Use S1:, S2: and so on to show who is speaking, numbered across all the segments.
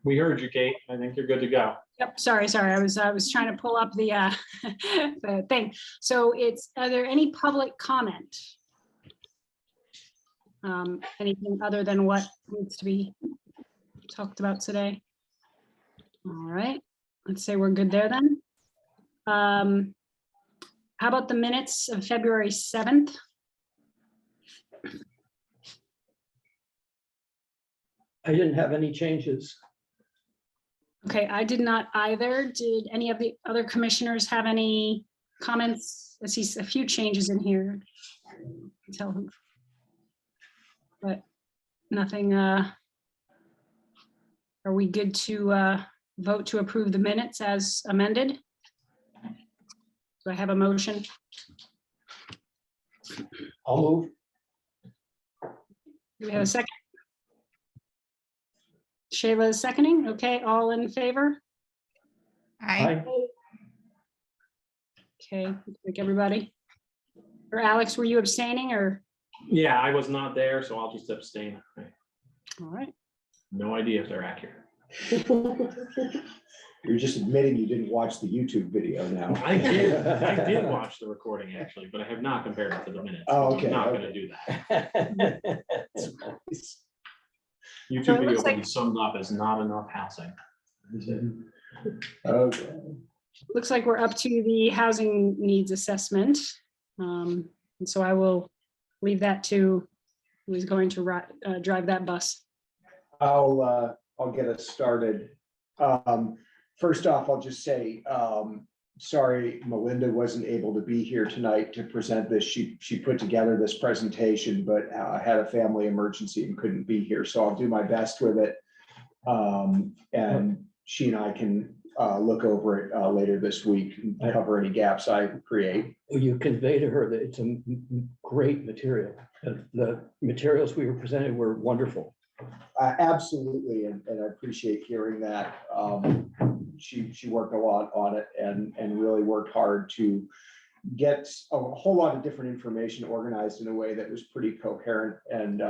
S1: We heard you, Kate. I think you're good to go.
S2: Yep, sorry. I was trying to pull up the the thing. So are there any public comment? Anything other than what needs to be talked about today? All right, let's say we're good there then. How about the minutes of February 7th?
S3: I didn't have any changes.
S2: Okay, I did not either. Did any of the other commissioners have any comments? I see a few changes in here. Tell them. But nothing, are we good to vote to approve the minutes as amended? Do I have a motion?
S3: I'll move.
S2: Do we have a second? Shayla is seconding. Okay, all in favor?
S3: Aye.
S2: Okay, like everybody. Or Alex, were you abstaining or?
S1: Yeah, I was not there, so I'll just abstain.
S2: All right.
S1: No idea if they're accurate.
S4: You're just admitting you didn't watch the YouTube video now.
S1: I did watch the recording actually, but I have not compared it to the minutes.
S4: Oh, okay,
S1: I'm not
S4: okay.
S1: gonna do that.
S2: So
S1: YouTube
S2: it
S1: video
S2: looks
S1: can
S2: like-
S1: be summed up as not enough housing.
S4: Okay.
S2: Looks like we're up to the housing needs assessment. And so I will leave that to who's going to drive that bus.
S4: I'll get us started. First off, I'll just say, sorry, Melinda wasn't able to be here tonight to present this. She put together this presentation, but had a family emergency and couldn't be here. So I'll do my best with it. And she and I can look over it later this week and cover any gaps I create.
S3: You convey to her that it's a great material. The materials we were presented were wonderful.
S4: Absolutely, and I appreciate hearing that. She worked a lot on it and really worked hard to get a whole lot of different information organized in a way that was pretty coherent. And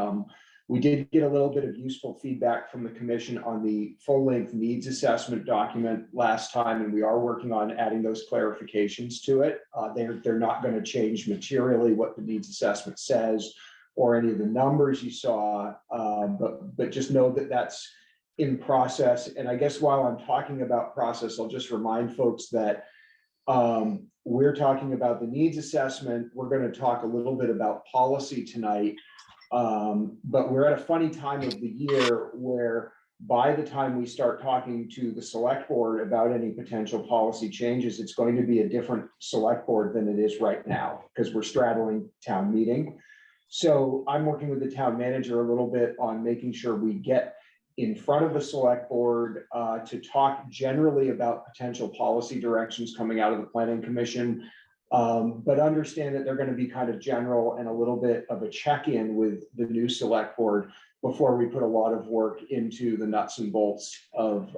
S4: we did get a little bit of useful feedback from the commission on the full-length needs assessment document last time, and we are working on adding those clarifications to it. They're not going to change materially what the needs assessment says or any of the numbers you saw, but just know that that's in process. And I guess while I'm talking about process, I'll just remind folks that we're talking about the needs assessment. We're going to talk a little bit about policy tonight, but we're at a funny time of the year where by the time we start talking to the select board about any potential policy changes, it's going to be a different select board than it is right now because we're straddling town meeting. So I'm working with the town manager a little bit on making sure we get in front of the select board to talk generally about potential policy directions coming out of the planning commission, but understand that they're going to be kind of general and a little bit of a check-in with the new select board before we put a lot of work into the nuts and bolts of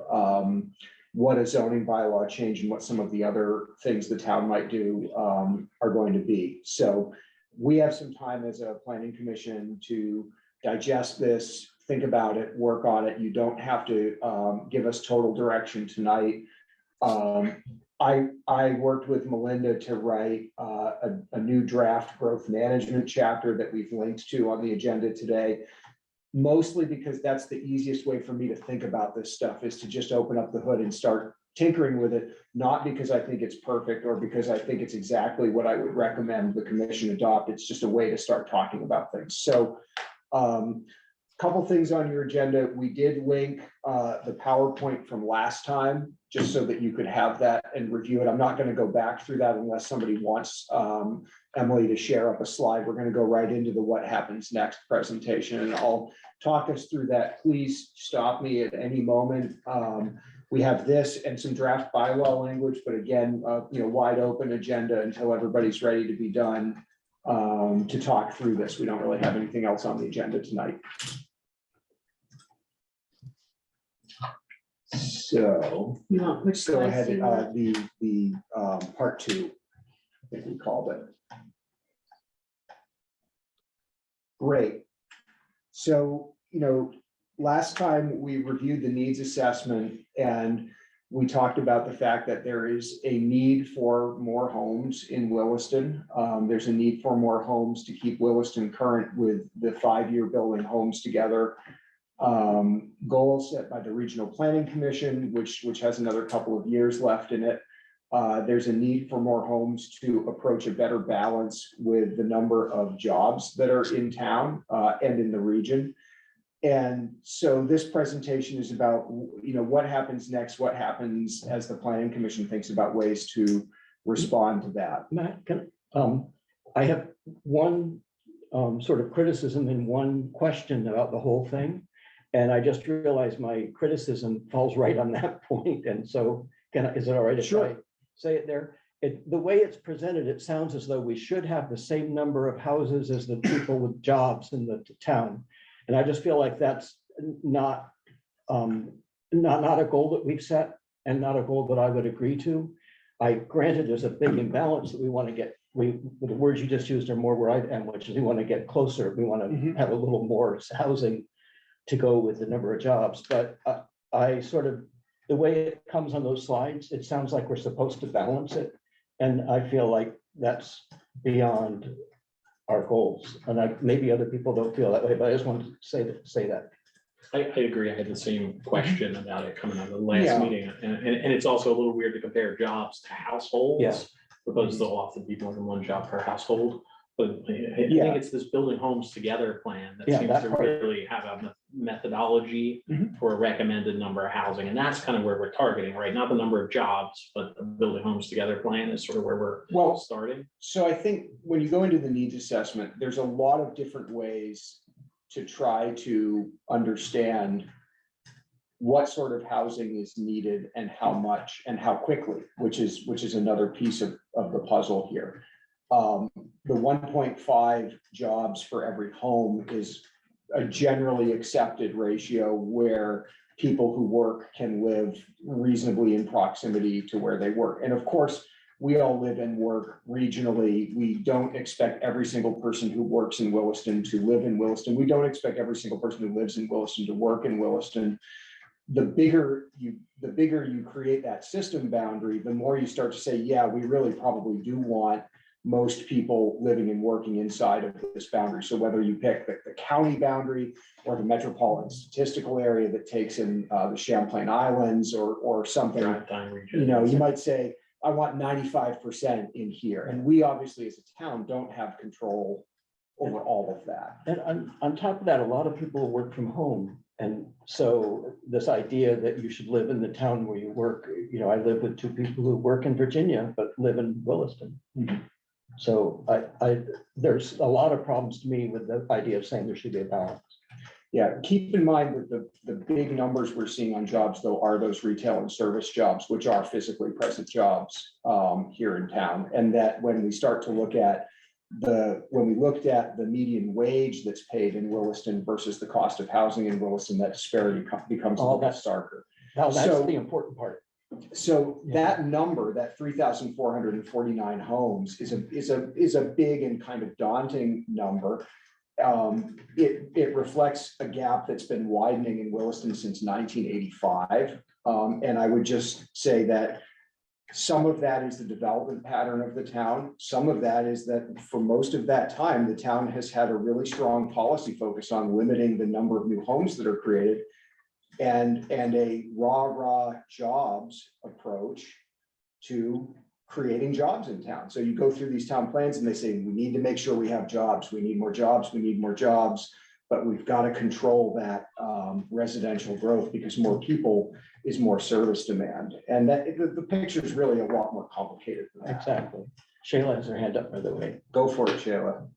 S4: what a zoning bylaw change and what some of the other things the town might do are going to be. So we have some time as a planning commission to digest this, think about it, work on it. You don't have to give us total direction tonight. I worked with Melinda to write a new draft growth management chapter that we've linked to on the agenda today, mostly because that's the easiest way for me to think about this stuff, is to just open up the hood and start tinkering with it, not because I think it's perfect or because I think it's exactly what I would recommend the commission adopt. It's just a way to start talking about things. So couple things on your agenda. We did link the PowerPoint from last time, just so that you could have that and review it. I'm not going to go back through that unless somebody wants Emily to share up a slide. We're going to go right into the what happens next presentation, and I'll talk us through that. Please stop me at any moment. We have this and some draft bylaw language, but again, wide open agenda until everybody's ready to be done to talk through this. We don't really have anything else on the agenda tonight. So let's go ahead. The part two, I think we called it. Great. So, last time we reviewed the needs assessment and we talked about the fact that there is a need for more homes in Williston. There's a need for more homes to keep Williston current with the 5-year Building Homes Together goal set by the Regional Planning Commission, which has another couple of years left in it. There's a need for more homes to approach a better balance with the number of jobs that are in town and in the region. And so this presentation is about, what happens next, what happens as the Planning Commission thinks about ways to respond to that.
S3: Matt, I have one sort of criticism and one question about the whole thing. And I just realized my criticism falls right on that point. And so is it all right if I say it there? The way it's presented, it sounds as though we should have the same number of houses as the people with jobs in the town. And I just feel like that's not a goal that we've set and not a goal that I would agree to. Granted, there's a big imbalance that we want to get. The words you just used are more where I am, which is we want to get closer. We want to have a little more housing to go with the number of jobs. But the way it comes on those slides, it sounds like we're supposed to balance it. And I feel like that's beyond our goals. And maybe other people don't feel that way, but I just wanted to say that.
S1: I agree. I had the same question about it coming out of the last meeting. And it's also a little weird to compare jobs to households because there'll often be more than one job per household. But I think it's this Building Homes Together plan that seems to really have a methodology for a recommended number of housing. And that's kind of where we're targeting, right? Not the number of jobs, but the Building Homes Together plan is sort of where we're starting.
S4: So I think when you go into the needs assessment, there's a lot of different ways to try to understand what sort of housing is needed and how much and how quickly, which is another piece of the puzzle here. The 1.5 jobs for every home is a generally accepted ratio where people who work can live reasonably in proximity to where they work. And of course, we all live and work regionally. We don't expect every single person who works in Williston to live in Williston. We don't expect every single person who lives in Williston to work in Williston. The bigger you create that system boundary, the more you start to say, yeah, we really probably do want most people living and working inside of this boundary. So whether you pick the county boundary or the metropolitan statistical area that takes in the Champlain Islands or something, you might say, I want 95% in here. And we obviously as a town don't have control over all of that.
S3: And on top of that, a lot of people work from home. And so this idea that you should live in the town where you work, I live with 2 people who work in Virginia, but live in Williston. So there's a lot of problems to me with the idea of saying there should be a balance.
S4: Yeah, keep in mind that the big numbers we're seeing on jobs though are those retail and service jobs, which are physically present jobs here in town. And that when we start to look at when we looked at the median wage that's paid in Williston versus the cost of housing in Williston, that disparity becomes a little bit starker.
S3: Now that's the important part.
S4: So that number, that 3,449 homes is a big and kind of daunting number. It reflects a gap that's been widening in Williston since 1985. And I would just say that some of that is the development pattern of the town. Some of that is that for most of that time, the town has had a really strong policy focus on limiting the number of new homes that are created and a raw jobs approach to creating jobs in town. So you go through these town plans and they say, we need to make sure we have jobs. We need more jobs. We need more jobs, but we've got to control that residential growth because more people is more service demand. And that the picture is really a lot more complicated than that.
S3: Exactly. Shayla has her hand up, by the way.
S4: Go for it, Shayla.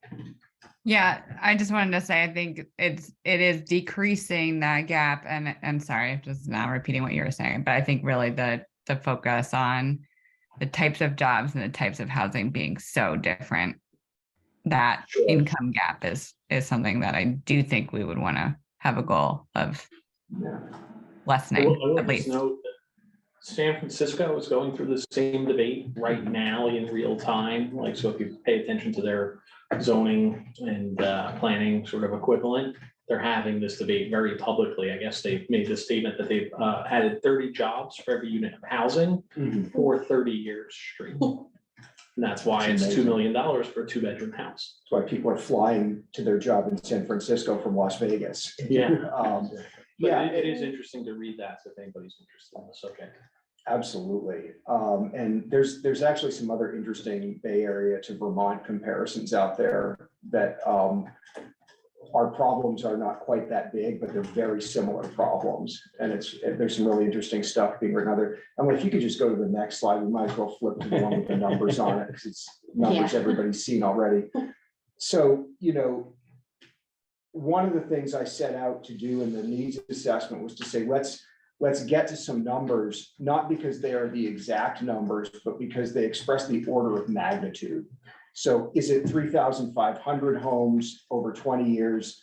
S5: Yeah, I just wanted to say, I think it is decreasing that gap. And I'm sorry, I'm just now repeating what you were saying, but I think really the focus on the types of jobs and the types of housing being so different, that income gap is something that I do think we would want to have a goal of lessening, at least.
S1: Note that San Francisco is going through the same debate right now in real time. Like, so if you pay attention to their zoning and planning sort of equivalent, they're having this debate very publicly. I guess they've made the statement that they've added 30 jobs for every unit of housing for 30 years straight. And that's why it's $2 million for a 2-bedroom house.
S4: That's why people are flying to their job in San Francisco from Las Vegas.
S1: Yeah.
S4: But
S1: Yeah, it is interesting to read that if anybody's interested in the subject.
S4: Absolutely. And there's actually some other interesting Bay Area to Vermont comparisons out there that our problems are not quite that big, but they're very similar problems. And there's some really interesting stuff being written out there. And if you could just go to the next slide, we might as well flip to the one with the numbers on it, because it's numbers everybody's seen already. So, one of the things I set out to do in the needs assessment was to say, let's get to some numbers, not because they are the exact numbers, but because they express the order of magnitude. So is it 3,500 homes over 20 years?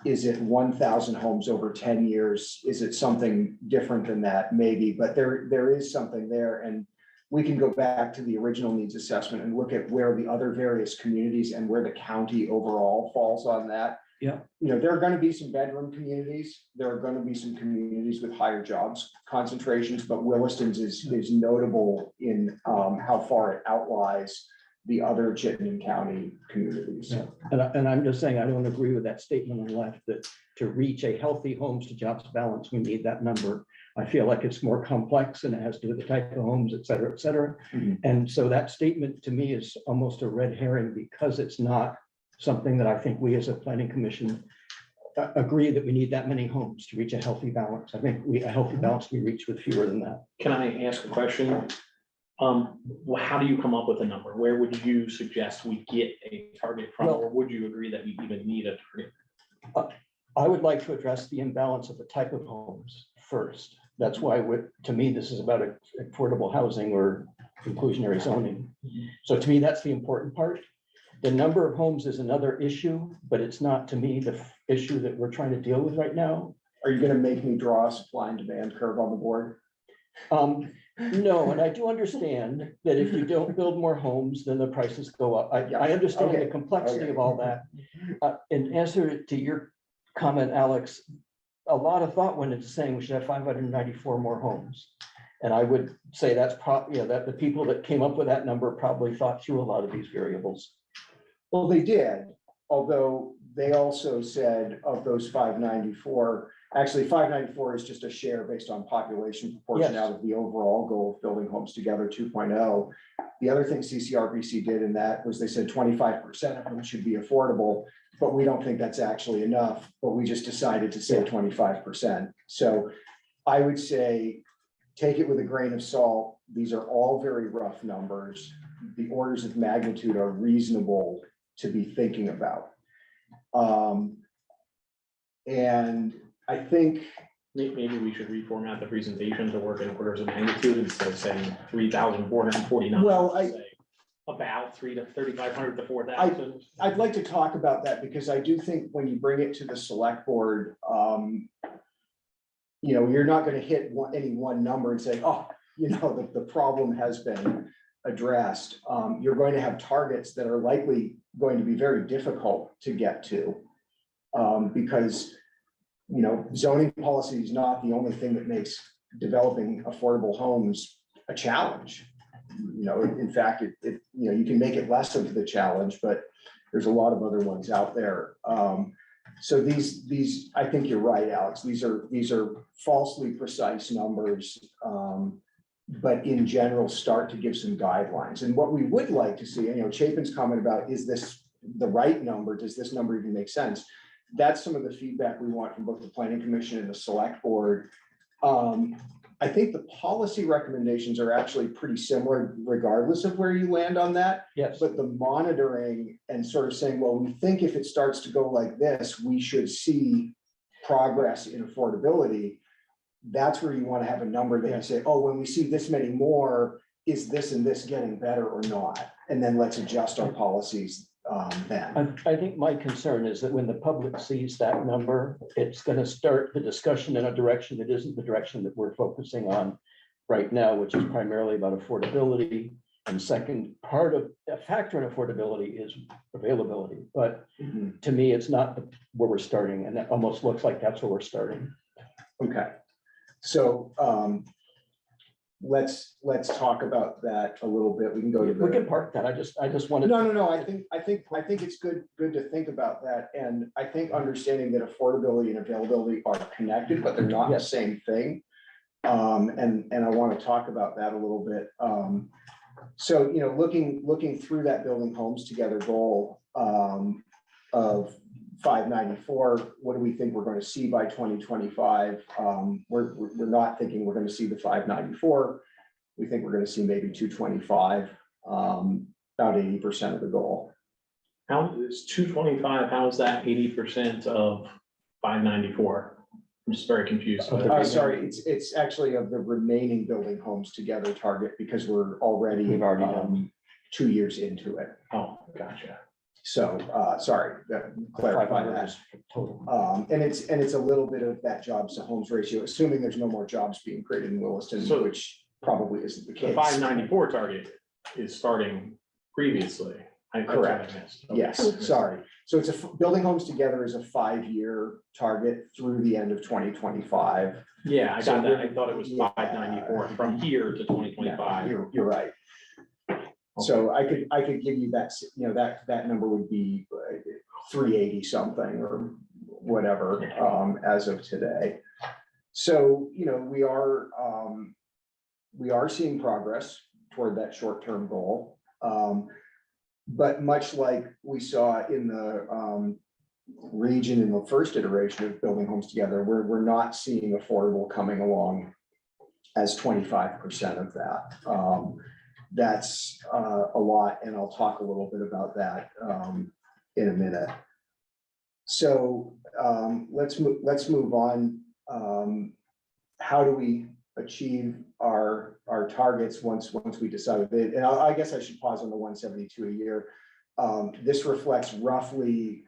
S4: Is it 1,000 homes over 10 years? Is it something different than that? Maybe, but there is something there. And we can go back to the original needs assessment and look at where the other various communities and where the county overall falls on that.
S3: Yeah.
S4: There are going to be some bedroom communities. There are going to be some communities with higher jobs concentrations, but Williston's is notable in how far it outlies the other Chittenden County communities.
S3: Yeah. And I'm just saying, I don't agree with that statement on the left that to reach a healthy homes to jobs balance, we need that number. I feel like it's more complex and it has to do with the type of homes, et cetera, et cetera. And so that statement to me is almost a red herring, because it's not something that I think we as a planning commission agree that we need that many homes to reach a healthy balance. I think a healthy balance we reach with fewer than that.
S1: Can I ask a question? How do you come up with a number? Where would you suggest we get a target from, or would you agree that we even need a target?
S3: I would like to address the imbalance of the type of homes first. That's why, to me, this is about affordable housing or inclusionary zoning. So to me, that's the important part. The number of homes is another issue, but it's not, to me, the issue that we're trying to deal with right now.
S4: Are you going to make me draw a supply and demand curve on the board?
S3: No, and I do understand that if you don't build more homes, then the prices go up. I understand the complexity of all that. In answer to your comment, Alex, a lot of thought went into saying we should have 594 more homes. And I would say that's probably, that the people that came up with that number probably thought through a lot of these variables.
S4: Well, they did, although they also said of those 594, actually 594 is just a share based on population proportion out of the overall goal of building homes together 2.0. The other thing CCRBC did in that was they said 25% of them should be affordable, but we don't think that's actually enough, but we just decided to say 25%. So I would say, take it with a grain of salt. These are all very rough numbers. The orders of magnitude are reasonable to be thinking about. And I think
S1: maybe we should reformat the presentation to work in orders of magnitude instead of saying 3,449.
S4: Well,
S1: about 3,500 to 4,000.
S4: I'd like to talk about that, because I do think when you bring it to the select board, you're not going to hit any one number and say, oh, the problem has been addressed. You're going to have targets that are likely going to be very difficult to get to, because zoning policy is not the only thing that makes developing affordable homes a challenge. In fact, you can make it less of the challenge, but there's a lot of other ones out there. So these, I think you're right, Alex. These are falsely precise numbers, but in general start to give some guidelines. And what we would like to see, Chapin's comment about, is this the right number? Does this number even make sense? That's some of the feedback we want from both the Planning Commission and the Select Board. I think the policy recommendations are actually pretty similar regardless of where you land on that.
S3: Yes.
S4: But the monitoring and sort of saying, well, we think if it starts to go like this, we should see progress in affordability. That's where you want to have a number that you say, oh, when we see this many more, is this and this getting better or not? And then let's adjust our policies then.
S3: I think my concern is that when the public sees that number, it's going to start the discussion in a direction that isn't the direction that we're focusing on right now, which is primarily about affordability And second, part of a factor in affordability is availability, but
S4: Mhm.
S3: to me, it's not where we're starting, and that almost looks like that's where we're starting.
S4: Okay, so let's talk about that a little bit. We can go to
S3: We can
S4: the.
S3: park that. I just wanted.
S4: No. I think it's good to think about that. And I think understanding that affordability and availability are connected, but they're not the
S3: Yes.
S4: same thing. And I want to talk about that a little bit. So, looking through that building homes together goal of 594, what do we think we're going to see by 2025? We're not thinking we're going to see the 594. We think we're going to see maybe 225, about 80% of the goal.
S1: How is 225, how is that 80% of 594? I'm just very confused.
S4: Sorry, it's actually of the remaining building homes together target because we're already
S3: We've already done.
S4: 2 years into it.
S1: Oh, gotcha.
S4: So, sorry, clarify
S3: 500
S4: that.
S3: is total.
S4: And it's a little bit of that jobs to homes ratio, assuming there's no more jobs being created in Williston,
S1: So-
S4: which probably isn't the
S1: The
S4: case.
S1: 594 target is starting previously. That's what I
S4: Correct.
S1: missed. Okay.
S4: Yes, sorry. So it's building homes together is a 5-year target through the end of 2025.
S1: Yeah, I
S4: So
S1: got that. I
S4: we're-
S1: thought it was
S4: yeah.
S1: 594 from here to 2025.
S4: You're right. So I could give you that, that number would be 380 something or whatever, as of today. So, we are seeing progress toward that short-term goal. But much like we saw in the region in the first iteration of building homes together, we're not seeing affordable coming along as 25% of that. That's a lot, and I'll talk a little bit about that in a minute. So let's move on. How do we achieve our targets once we decide? And I guess I should pause on the 172 a year. This reflects roughly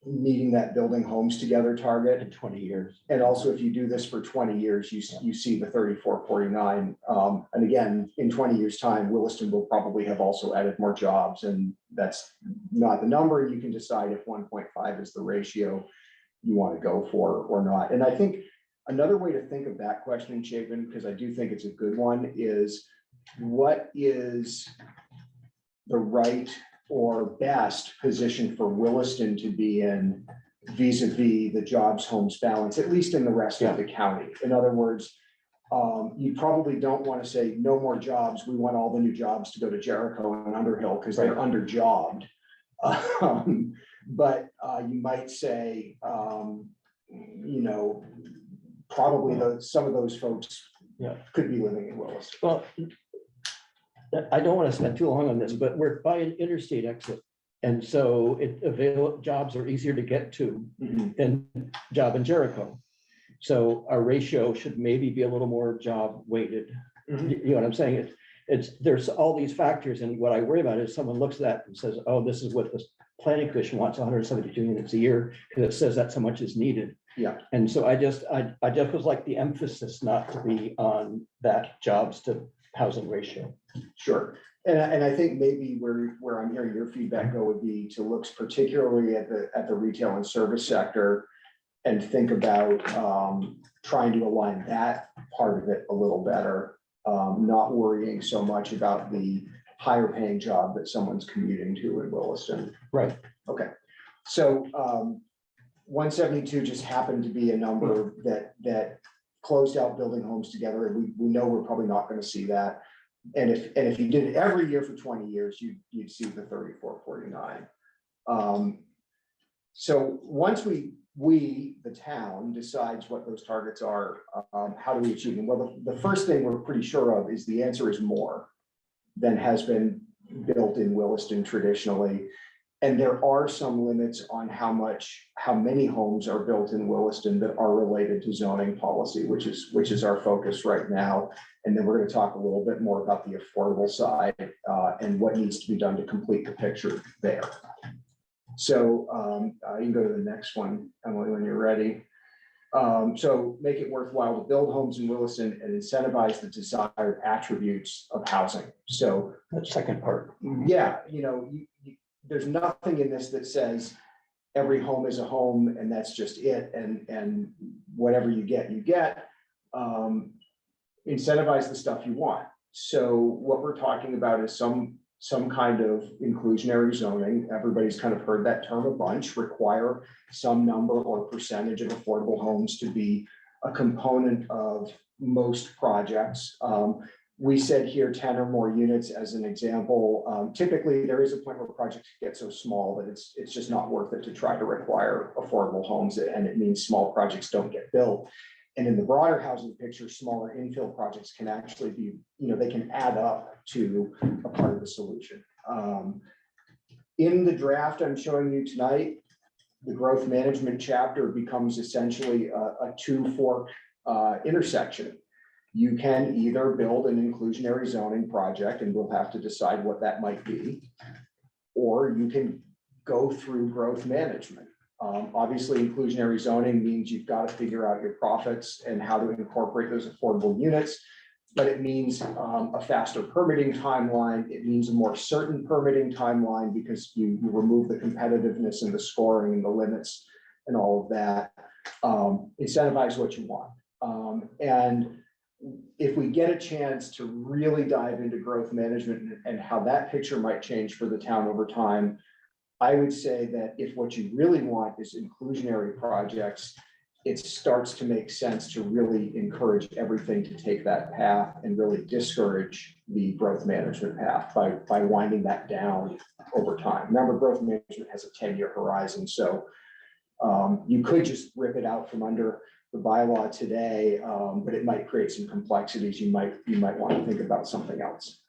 S4: meeting that building homes together target.
S3: In 20 years.
S4: And also, if you do this for 20 years, you see the 3449. And again, in 20 years' time, Williston will probably have also added more jobs, and that's not the number. You can decide if 1.5 is the ratio you want to go for or not. And I think another way to think of that question, Chapin, because I do think it's a good one, is what is the right or best position for Williston to be in vis-a-vis the jobs homes balance, at least in the rest of the county. In other words, you probably don't want to say no more jobs. We want all the new jobs to go to Jericho and Underhill because they're underjobbed. But you might say, probably some of those folks could be living in Williston.
S3: Well, I don't want to spend too long on this, but we're by an interstate exit. And so jobs are easier to get to than job in Jericho. So our ratio should maybe be a little more job weighted. You know what I'm saying? There's all these factors, and what I worry about is someone looks at that and says, oh, this is what the planning commission wants, 172 units a year, because it says that so much is needed.
S4: Yeah.
S3: And so I just was like the emphasis not to be on that jobs to housing ratio.
S4: Sure. And I think maybe where I'm hearing your feedback go would be to look particularly at the retail and service sector and think about trying to align that part of it a little better, not worrying so much about the higher paying job that someone's commuting to in Williston.
S3: Right.
S4: Okay. So 172 just happened to be a number that closed out building homes together. And we know we're probably not going to see that. And if you did it every year for 20 years, you'd see the 3449. So once the town decides what those targets are, how do we achieve them? Well, the first thing we're pretty sure of is the answer is more than has been built in Williston traditionally. And there are some limits on how many homes are built in Williston that are related to zoning policy, which is our focus right now. And then we're going to talk a little bit more about the affordable side and what needs to be done to complete the picture there. So you can go to the next one, Emily, when you're ready. So make it worthwhile to build homes in Williston and incentivize the desired attributes of housing. So
S3: That second part.
S4: yeah, there's nothing in this that says every home is a home and that's just it, and whatever you get, you get. Incentivize the stuff you want. So what we're talking about is some kind of inclusionary zoning. Everybody's kind of heard that term a bunch. Require some number or percentage of affordable homes to be a component of most projects. We said here 10 or more units as an example. Typically, there is a point where projects get so small that it's just not worth it to try to require affordable homes, and it means small projects don't get built. And in the broader housing picture, smaller infill projects can actually be, they can add up to a part of the solution. In the draft I'm showing you tonight, the growth management chapter becomes essentially a two-fork intersection. You can either build an inclusionary zoning project, and we'll have to decide what that might be, or you can go through growth management. Obviously, inclusionary zoning means you've got to figure out your profits and how to incorporate those affordable units, but it means a faster permitting timeline. It means a more certain permitting timeline because you remove the competitiveness and the scoring and the limits and all of that. Incentivize what you want. And if we get a chance to really dive into growth management and how that picture might change for the town over time, I would say that if what you really want is inclusionary projects, it starts to make sense to really encourage everything to take that path and really discourage the growth management path by winding that down over time. Remember, growth management has a 10-year horizon, so you could just rip it out from under the bylaw today, but it might create some complexities. You might want to think about something else.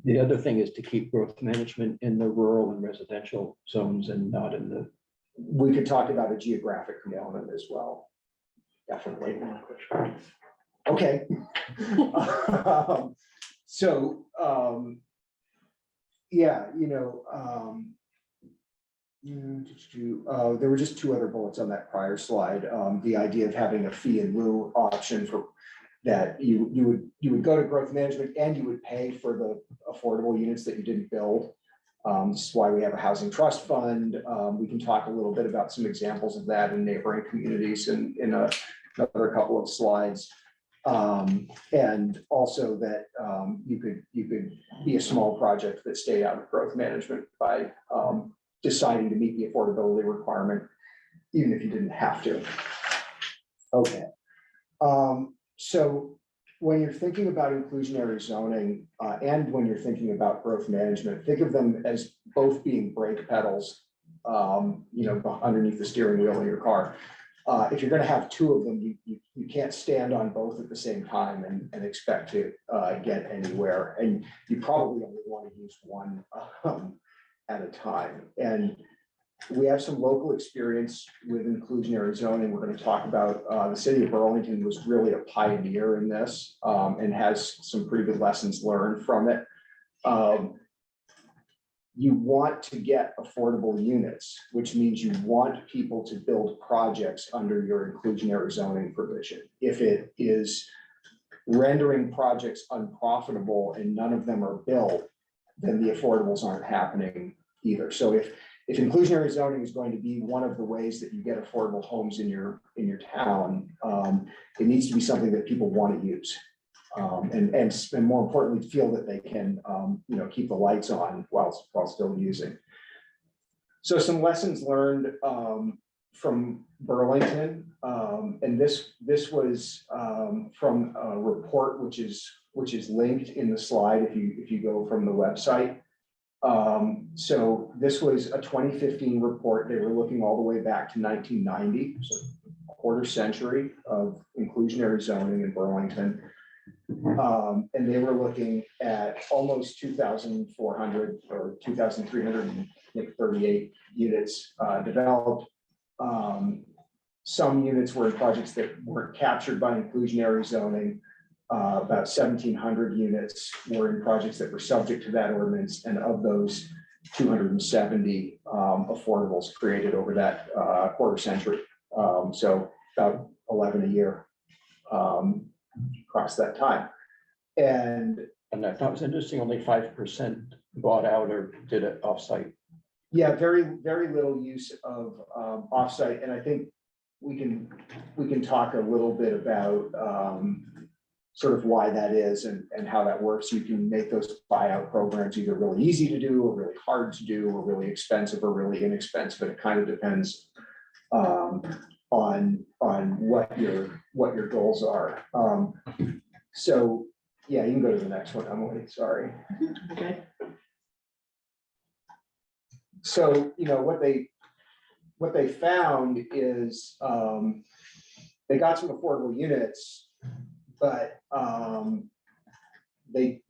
S3: The other thing is to keep growth management in the rural and residential zones and not in the.
S4: We could talk about a geographic component as well. Definitely. Okay. Yeah, there were just two other bullets on that prior slide. The idea of having a fee in lieu option for that you would go to growth management and you would pay for the affordable units that you didn't build. This is why we have a housing trust fund. We can talk a little bit about some examples of that in neighboring communities in another couple of slides. And also that you could be a small project that stayed out of growth management by deciding to meet the affordability requirement, even if you didn't have to. Okay. So when you're thinking about inclusionary zoning and when you're thinking about growth management, think of them as both being brake pedals, underneath the steering wheel of your car. If you're going to have two of them, you can't stand on both at the same time and expect to get anywhere. And you probably only want to use one at a time. And we have some local experience with inclusionary zoning. We're going to talk about the city of Burlington was really a pioneer in this and has some pretty good lessons learned from it. You want to get affordable units, which means you want people to build projects under your inclusionary zoning provision. If it is rendering projects unprofitable and none of them are built, then the affordables aren't happening either. So if inclusionary zoning is going to be one of the ways that you get affordable homes in your town, it needs to be something that people want to use. And more importantly, feel that they can, keep the lights on while still using. So some lessons learned from Burlington, and this was from a report which is linked in the slide if you go from the website. So this was a 2015 report. They were looking all the way back to 1990, so a quarter century of inclusionary zoning in Burlington. And they were looking at almost 2,400 or 2,338 units developed. Some units were in projects that weren't captured by inclusionary zoning. About 1,700 units were in projects that were subject to that ordinance, and of those, 270 affordables created over that quarter century. So about 11 a year across that time. And
S3: I thought it was interesting, only 5% bought out or did it offsite.
S4: yeah, very, very little use of offsite. And I think we can talk a little bit about sort of why that is and how that works. You can make those buyout programs either really easy to do or really hard to do or really expensive or really inexpensive. But it kind of depends on what your goals are. So yeah, you can go to the next one, Emily, sorry.
S1: Okay.
S4: So, you know, what they found is they got some affordable units, but they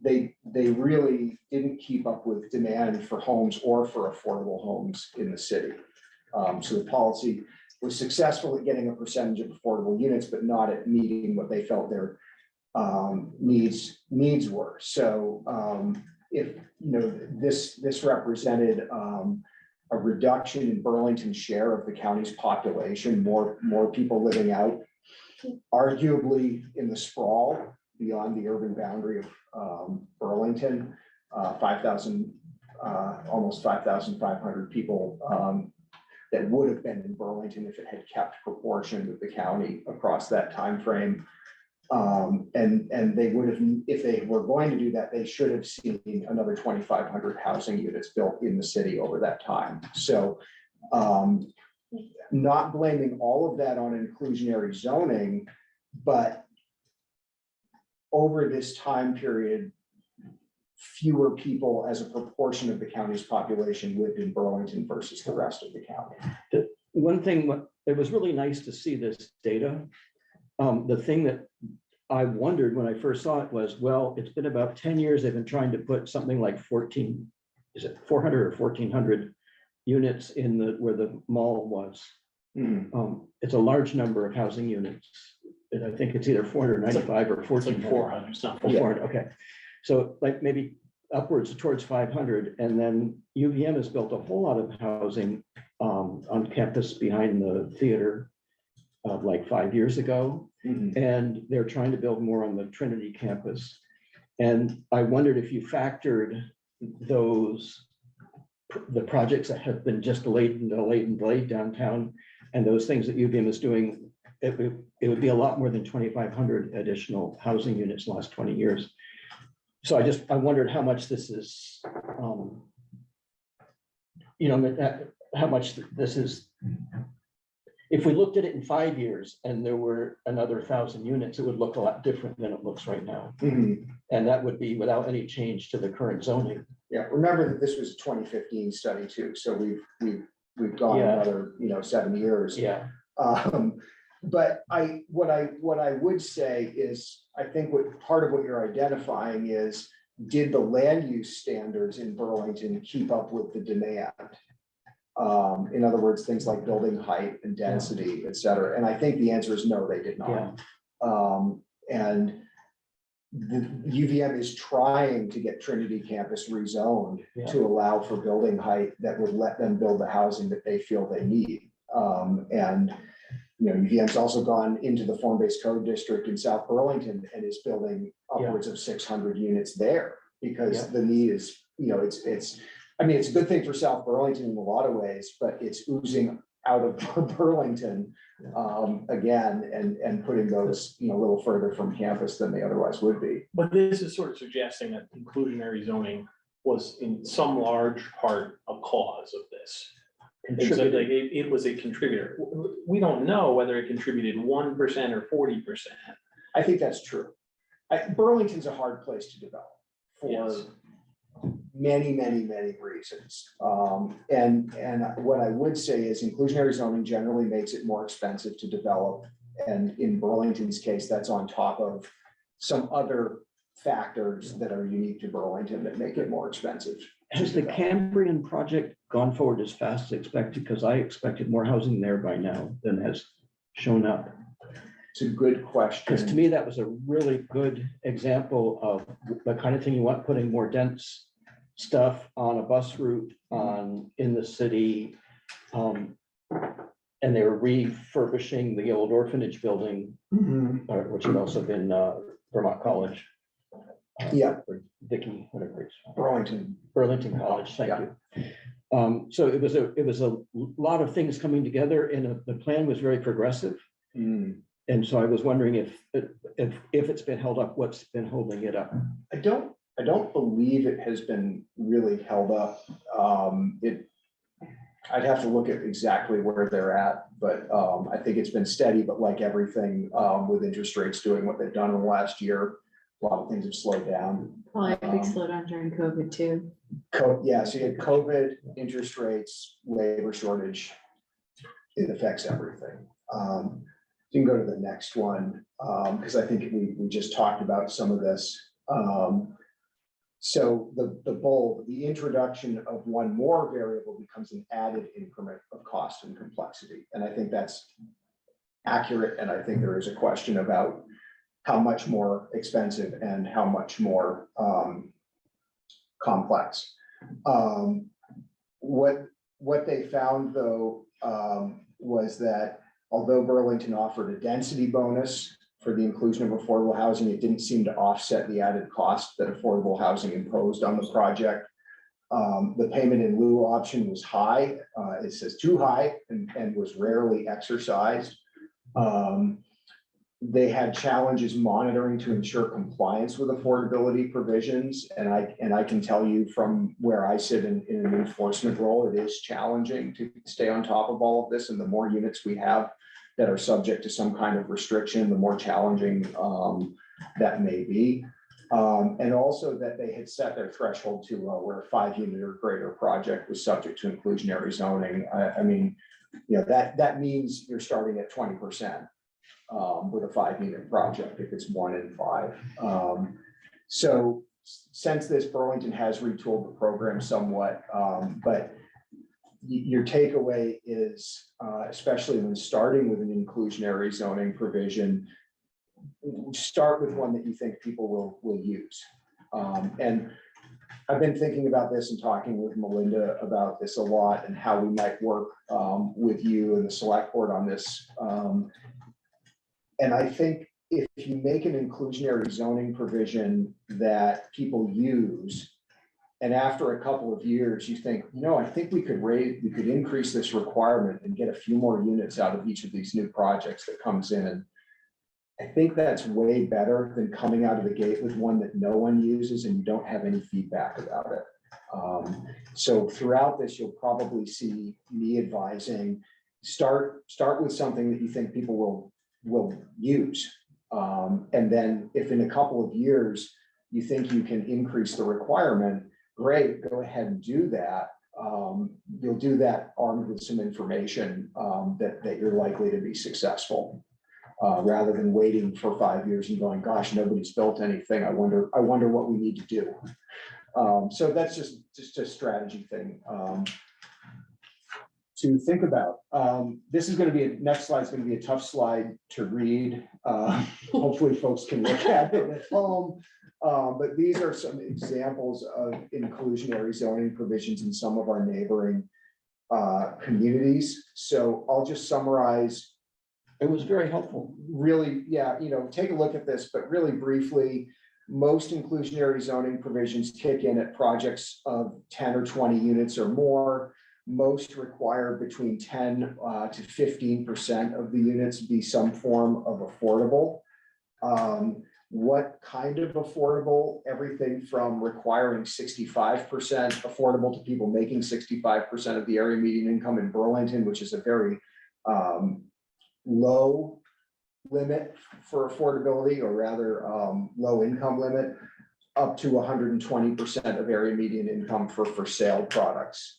S4: really didn't keep up with demand for homes or for affordable homes in the city. So the policy was successful at getting a percentage of affordable units, but not at meeting what they felt their needs were. So if you know this represented a reduction in Burlington's share of the county's population, more people living out, arguably in the sprawl beyond the urban boundary of Burlington, 5,000, almost 5,500 people that would have been in Burlington if it had kept proportion with the county across that time frame. And they would have, if they were going to do that, they should have seen another 2,500 housing units built in the city over that time. So not blaming all of that on inclusionary zoning, but over this time period, fewer people as a proportion of the county's population lived in Burlington versus the rest of the county.
S3: One thing, it was really nice to see this data. The thing that I wondered when I first saw it was, well, it's been about 10 years they've been trying to put something like 400 or 1,400 units in where the mall was. It's a large number of housing units. And I think it's either 495 or 1,400.
S1: 400, it's not
S3: 400, okay. So like maybe upwards towards 500. And then UVM has built a whole lot of housing on campus behind the theater like 5 years ago. And they're trying to build more on the Trinity campus. And I wondered if you factored the projects that have been just delayed downtown, and those things that UVM is doing, it would be a lot more than 2,500 additional housing units in the last 20 years. So I wondered how much this is, how much this is. If we looked at it in 5 years and there were another 1,000 units, it would look a lot different than it looks right now. And that would be without any change to the current zoning.
S4: Yeah, remember that this was a 2015 study too, so we've gone another 7 years.
S3: Yeah.
S4: But what I would say is, I think what part of what you're identifying is, did the land use standards in Burlington keep up with the demand? In other words, things like building height and density, et cetera. And I think the answer is no, they did not. And the UVM is trying to get Trinity campus rezoned to allow for building height that would let them build the housing that they feel they need. And UVM's also gone into the form-based code district in South Burlington and is building upwards of 600 units there because the need is, it's a good thing for South Burlington in a lot of ways, but it's oozing out of Burlington again and putting those a little further from campus than they otherwise would be.
S1: But this is sort of suggesting that inclusionary zoning was in some large part a cause of this. So like it was a contributor. We don't know whether it contributed 1% or 40%.
S4: I think that's true. Burlington's a hard place to develop for many reasons. And what I would say is inclusionary zoning generally makes it more expensive to develop. And in Burlington's case, that's on top of some other factors that are unique to Burlington that make it more expensive.
S3: Has the Cambrian project gone forward as fast as expected? Because I expected more housing there by now than has shown up.
S4: It's a good question.
S3: Because to me, that was a really good example of the kind of thing you want, putting more dense stuff on a bus route in the city. And and they were refurbishing the old orphanage building, which had also been Vermont College.
S4: Yeah.
S3: Or Vicky, whatever it's.
S4: Burlington.
S3: College, thank you. So it was a lot of things coming together, and the plan was very progressive. And so I was wondering if it's been held up, what's been holding it up?
S4: I don't believe it has been really held up. I'd have to look at exactly where they're at, but I think it's been steady, but like everything, with interest rates doing what they've done in the last year, a lot of things have slowed down.
S6: Well, a big slowdown during COVID too.
S4: Yeah, so you had COVID, interest rates, labor shortage. It affects everything. You can go to the next one, because I think we just talked about some of this. So the introduction of one more variable becomes an added increment of cost and complexity. And I think that's accurate. And I think there is a question about how much more expensive and how much more complex. What they found though was that although Burlington offered a density bonus for the inclusion of affordable housing, it didn't seem to offset the added cost that affordable housing imposed on the project. The payment in lieu option was high. It says too high and was rarely exercised. They had challenges monitoring to ensure compliance with affordability provisions. And I can tell you from where I sit in an enforcement role, it is challenging to stay on top of all of this. And the more units we have that are subject to some kind of restriction, the more challenging that may be. And also that they had set their threshold too low, where a 5-unit or greater project was subject to inclusionary zoning. I mean, you know, that means you're starting at 20%. With a 5-unit project if it's 1 in 5. So since this, Burlington has retooled the program somewhat, but your takeaway is, especially when starting with an inclusionary zoning provision, start with one that you think people will use. And I've been thinking about this and talking with Melinda about this a lot and how we might work with you and the select board on this. And I think if you make an inclusionary zoning provision that people use, and after a couple of years, you think, you know, I think we could increase this requirement and get a few more units out of each of these new projects that comes in. I think that's way better than coming out of the gate with one that no one uses and you don't have any feedback about it. So throughout this, you'll probably see me advising, start with something that you think people will use. And then if in a couple of years, you think you can increase the requirement, great, go ahead and do that. You'll do that armed with some information that you're likely to be successful, rather than waiting for 5 years and going, gosh, nobody's built anything. I wonder what we need to do. So that's just a strategy thing to think about. This is going to be next slide is going to be a tough slide to read. Hopefully folks can look at it at home. But these are some examples of inclusionary zoning provisions in some of our neighboring communities. So I'll just summarize.
S3: It was very helpful.
S4: Really, yeah, you know, take a look at this, but really briefly, most inclusionary zoning provisions kick in at projects of 10 or 20 units or more. Most require between 10 to 15% of the units be some form of affordable. What kind of affordable? Everything from requiring 65% affordable to people making 65% of the area median income in Burlington, which is a very low limit for affordability, or rather low income limit, up to 120% of area median income for sale products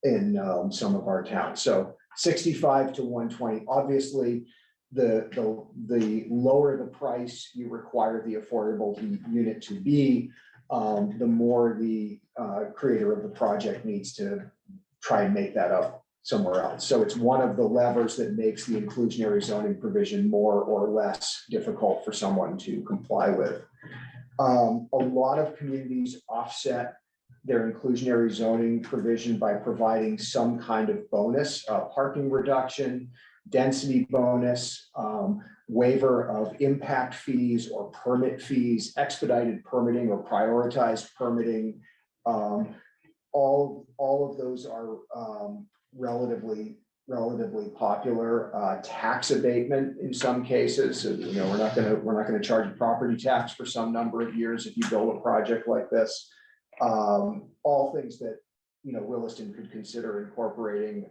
S4: in some of our towns. So 65 to 120. Obviously, the lower the price you require the affordable unit to be, the more the creator of the project needs to try and make that up somewhere else. So it's one of the levers that makes the inclusionary zoning provision more or less difficult for someone to comply with. A lot of communities offset their inclusionary zoning provision by providing some kind of bonus, parking reduction, density bonus, waiver of impact fees or permit fees, expedited permitting or prioritized permitting. All of those are relatively popular. Tax abatement in some cases. So, you know, we're not gonna charge a property tax for some number of years if you build a project like this. All things that, you know, Williston could consider incorporating.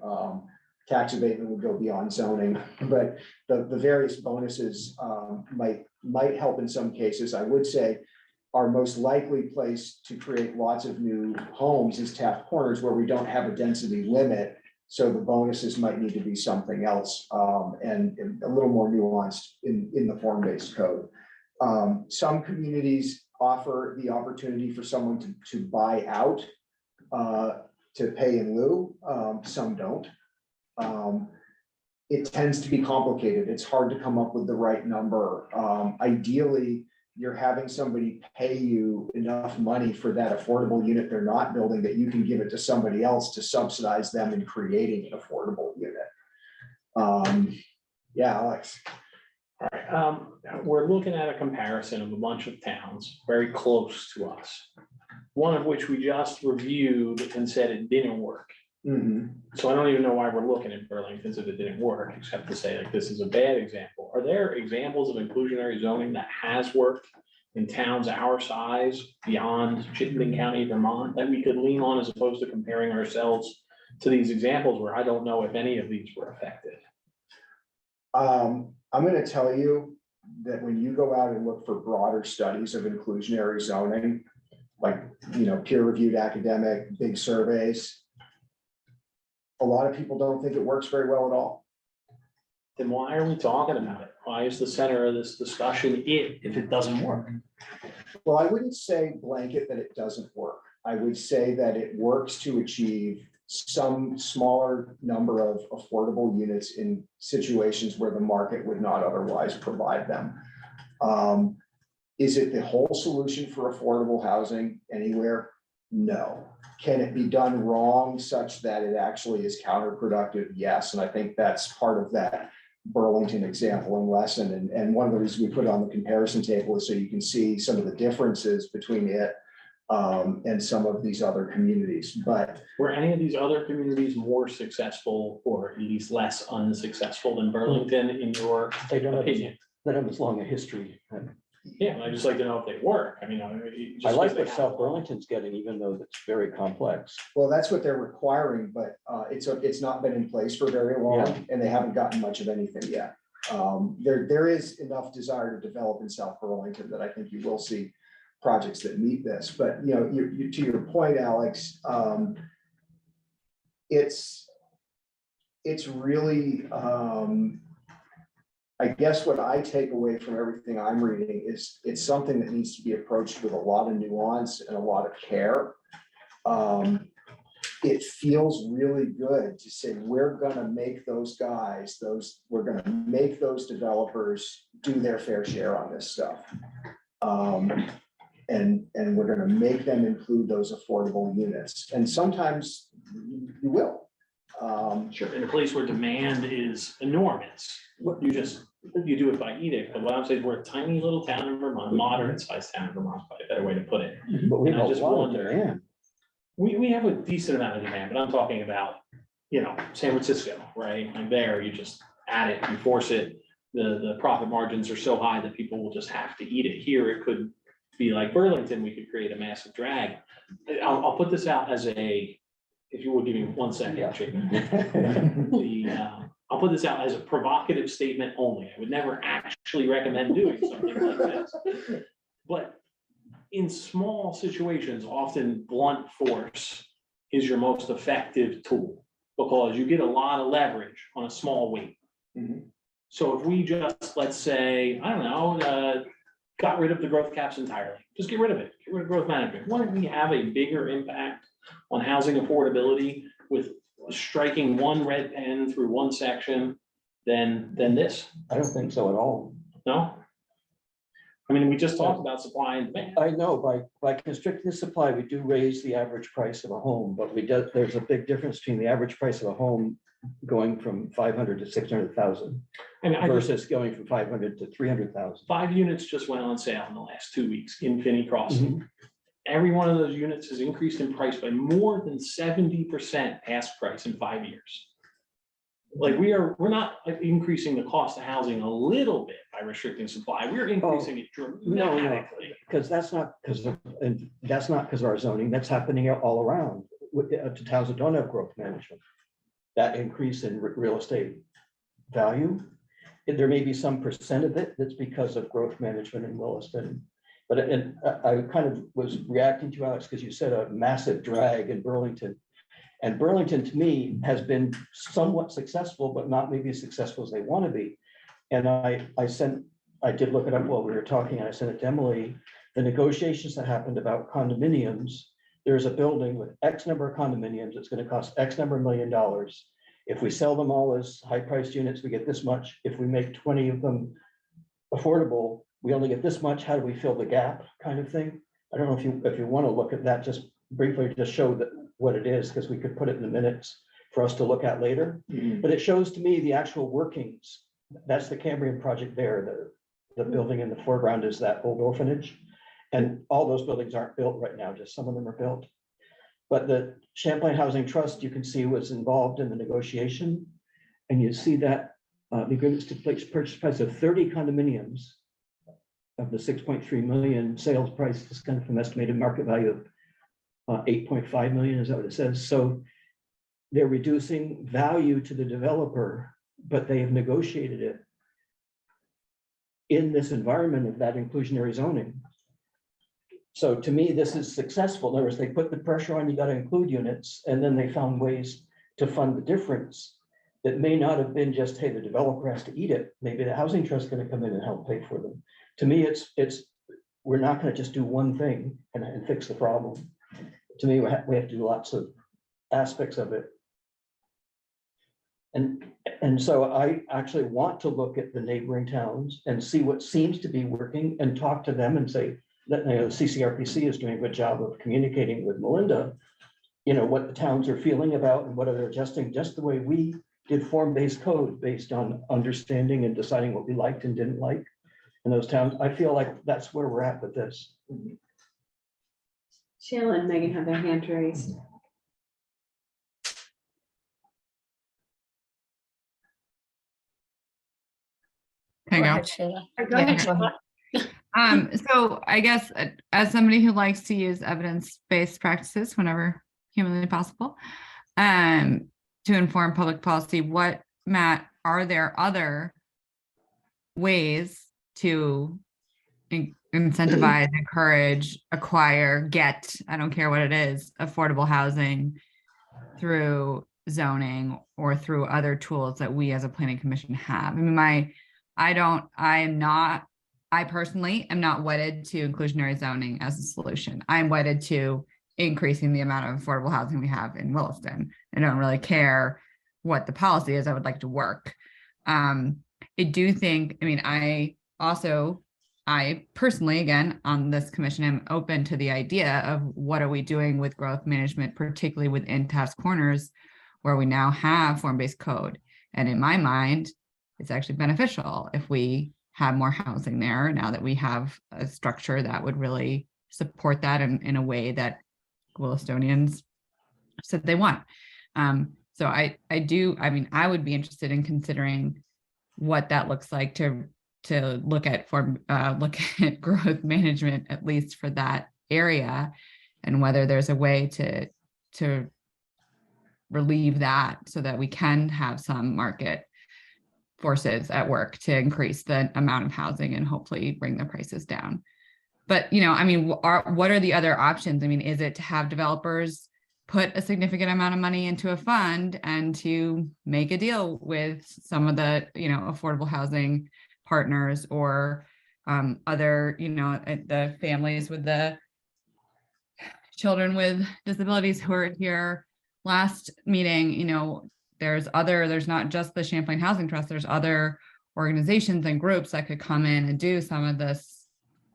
S4: Tax abatement would go beyond zoning, but the various bonuses might help in some cases. I would say our most likely place to create lots of new homes is Taft Corners, where we don't have a density limit. So the bonuses might need to be something else, and a little more nuanced in the form-based code. Some communities offer the opportunity for someone to buy out, to pay in lieu. Some don't. It tends to be complicated. It's hard to come up with the right number. Ideally, you're having somebody pay you enough money for that affordable unit they're not building that you can give it to somebody else to subsidize them in creating an affordable unit. Yeah, Alex.
S1: All right, we're looking at a comparison of a bunch of towns very close to us. One of which we just reviewed and said it didn't work. So I don't even know why we're looking at Burlington if it didn't work, except to say like this is a bad example. Are there examples of inclusionary zoning that has worked in towns our size beyond Chittenden County, Vermont, that we could lean on as opposed to comparing ourselves to these examples where I don't know if any of these were effective?
S4: I'm going to tell you that when you go out and look for broader studies of inclusionary zoning, like, you know, peer-reviewed academic, big surveys, a lot of people don't think it works very well at all.
S1: Then why are we talking about it? Why is the center of this discussion it if it doesn't work?
S4: Well, I wouldn't say blanket that it doesn't work. I would say that it works to achieve some smaller number of affordable units in situations where the market would not otherwise provide them. Is it the whole solution for affordable housing anywhere? No. Can it be done wrong such that it actually is counterproductive? Yes, and I think that's part of that Burlington example and lesson. And one of the reasons we put it on the comparison table is so you can see some of the differences between it and some of these other communities. But
S1: were any of these other communities more successful or at least less unsuccessful than Burlington in your
S3: They don't have,
S1: opinion?
S3: they don't have as long a history.
S1: Yeah, I'd just like to know if they work. I mean,
S3: I like what South Burlington's getting, even though it's very complex.
S4: well, that's what they're requiring, but it's not been in place for very long,
S3: Yeah.
S4: and they haven't gotten much of anything yet. There is enough desire to develop in South Burlington that I think you will see projects that meet this. But you know, to your point, Alex, it's really. I guess what I take away from everything I'm reading is it's something that needs to be approached with a lot of nuance and a lot of care. It feels really good to say, we're gonna make those guys, we're gonna make those developers do their fair share on this stuff. And we're gonna make them include those affordable units. And sometimes you will.
S1: Sure, in a place where demand is enormous, you do it by edict. But what I'm saying is we're a tiny little town in Vermont, moderate sized town in Vermont, probably a better way to put it.
S3: But we
S1: And I
S3: have a
S1: just
S3: lot of
S1: wonder-
S3: demand.
S1: We have a decent amount of demand, but I'm talking about, you know, San Francisco, right? Like there, you just add it, you force it. The profit margins are so high that people will just have to eat it. Here, it could be like Burlington, we could create a massive drag. I'll put this out as a, if you would give me 1 second,
S3: Yeah.
S1: Chicken. I'll put this out as a provocative statement only. I would never actually recommend doing something like this. But in small situations, often blunt force is your most effective tool because you get a lot of leverage on a small weight.
S4: Mhm.
S1: So if we just, let's say, I don't know, got rid of the growth caps entirely, just get rid of it, get rid of growth management. Why don't we have a bigger impact on housing affordability with striking one red pen through one section than this?
S3: I don't think so at all.
S1: No? I mean, we just talked about supply and demand.
S3: I know by constricting the supply, we do raise the average price of a home, but there's a big difference between the average price of a home going from 500 to 600,000
S1: And I just,
S3: versus going from 500 to 300,000.
S1: 5 units just went on sale in the last 2 weeks in Finney Crossing. Every one of those units has increased in price by more than 70% ask price in 5 years. Like we're not like increasing the cost of housing a little bit by restricting supply. We're increasing it
S3: No,
S1: dramatically.
S3: because that's not because of our zoning. That's happening all around to towns that don't have growth management. That increase in real estate value, there may be some percent of it that's because of growth management in Williston. But I kind of was reacting to Alex because you said a massive drag in Burlington. And Burlington, to me, has been somewhat successful, but not maybe as successful as they want to be. And I did look it up while we were talking, and I sent it to Emily. The negotiations that happened about condominiums, there's a building with X number of condominiums. It's going to cost X number of $1 million. If we sell them all as high-priced units, we get this much. If we make 20 of them affordable, we only get this much. How do we fill the gap, kind of thing? I don't know if you want to look at that, just briefly, just show that what it is, because we could put it in the minutes for us to look at later. But it shows to me the actual workings. That's the Cambrian project there. The building in the foreground is that old orphanage. And all those buildings aren't built right now, just some of them are built. But the Champlain Housing Trust, you can see, was involved in the negotiation. And you see that the agreements took place, purchase price of 30 condominiums of the 6.3 million sales price, is kind of an estimated market value of 8.5 million, is that what it says? So they're reducing value to the developer, but they have negotiated it in this environment of that inclusionary zoning. So to me, this is successful. In other words, they put the pressure on, you got to include units, and then they found ways to fund the difference that may not have been just, hey, the developer has to eat it. Maybe the housing trust is going to come in and help pay for them. To me, it's we're not going to just do one thing and fix the problem. To me, we have to do lots of aspects of it. And so I actually want to look at the neighboring towns and see what seems to be working and talk to them and say that, you know, the CCRPC is doing a good job of communicating with Melinda, you know, what the towns are feeling about and what are they adjusting, just the way we did form-based code based on understanding and deciding what we liked and didn't like in those towns. I feel like that's where we're at with this.
S6: Sheila and Megan have their hand raised.
S5: There you
S2: Go
S5: go.
S2: ahead, Sheila.
S6: Go ahead, Sheila.
S5: So I guess as somebody who likes to use evidence-based practices whenever humanly possible, to inform public policy, Matt, are there other ways to incentivize, encourage, acquire, I don't care what it is, affordable housing through zoning or through other tools that we as a planning commission have? I mean, I personally am not wedded to inclusionary zoning as a solution. I'm wedded to increasing the amount of affordable housing we have in Williston. I don't really care what the policy is. I would like to work. I do think, I mean, I personally, again, on this commission, am open to the idea of what are we doing with growth management, particularly within task corners, where we now have form-based code. And in my mind, it's actually beneficial if we have more housing there now that we have a structure that would really support that in a way that Willistonians said they want. So I would be interested in considering what that looks like to look at growth management, at least for that area, and whether there's a way to relieve that so that we can have some market forces at work to increase the amount of housing and hopefully bring the prices down. But, you know, I mean, what are the other options? I mean, is it to have developers put a significant amount of money into a fund and to make a deal with some of the, you know, affordable housing partners or other, you know, the families with the children with disabilities who are here last meeting? You know, there's not just the Champlain Housing Trust, there's other organizations and groups that could come in and do some of this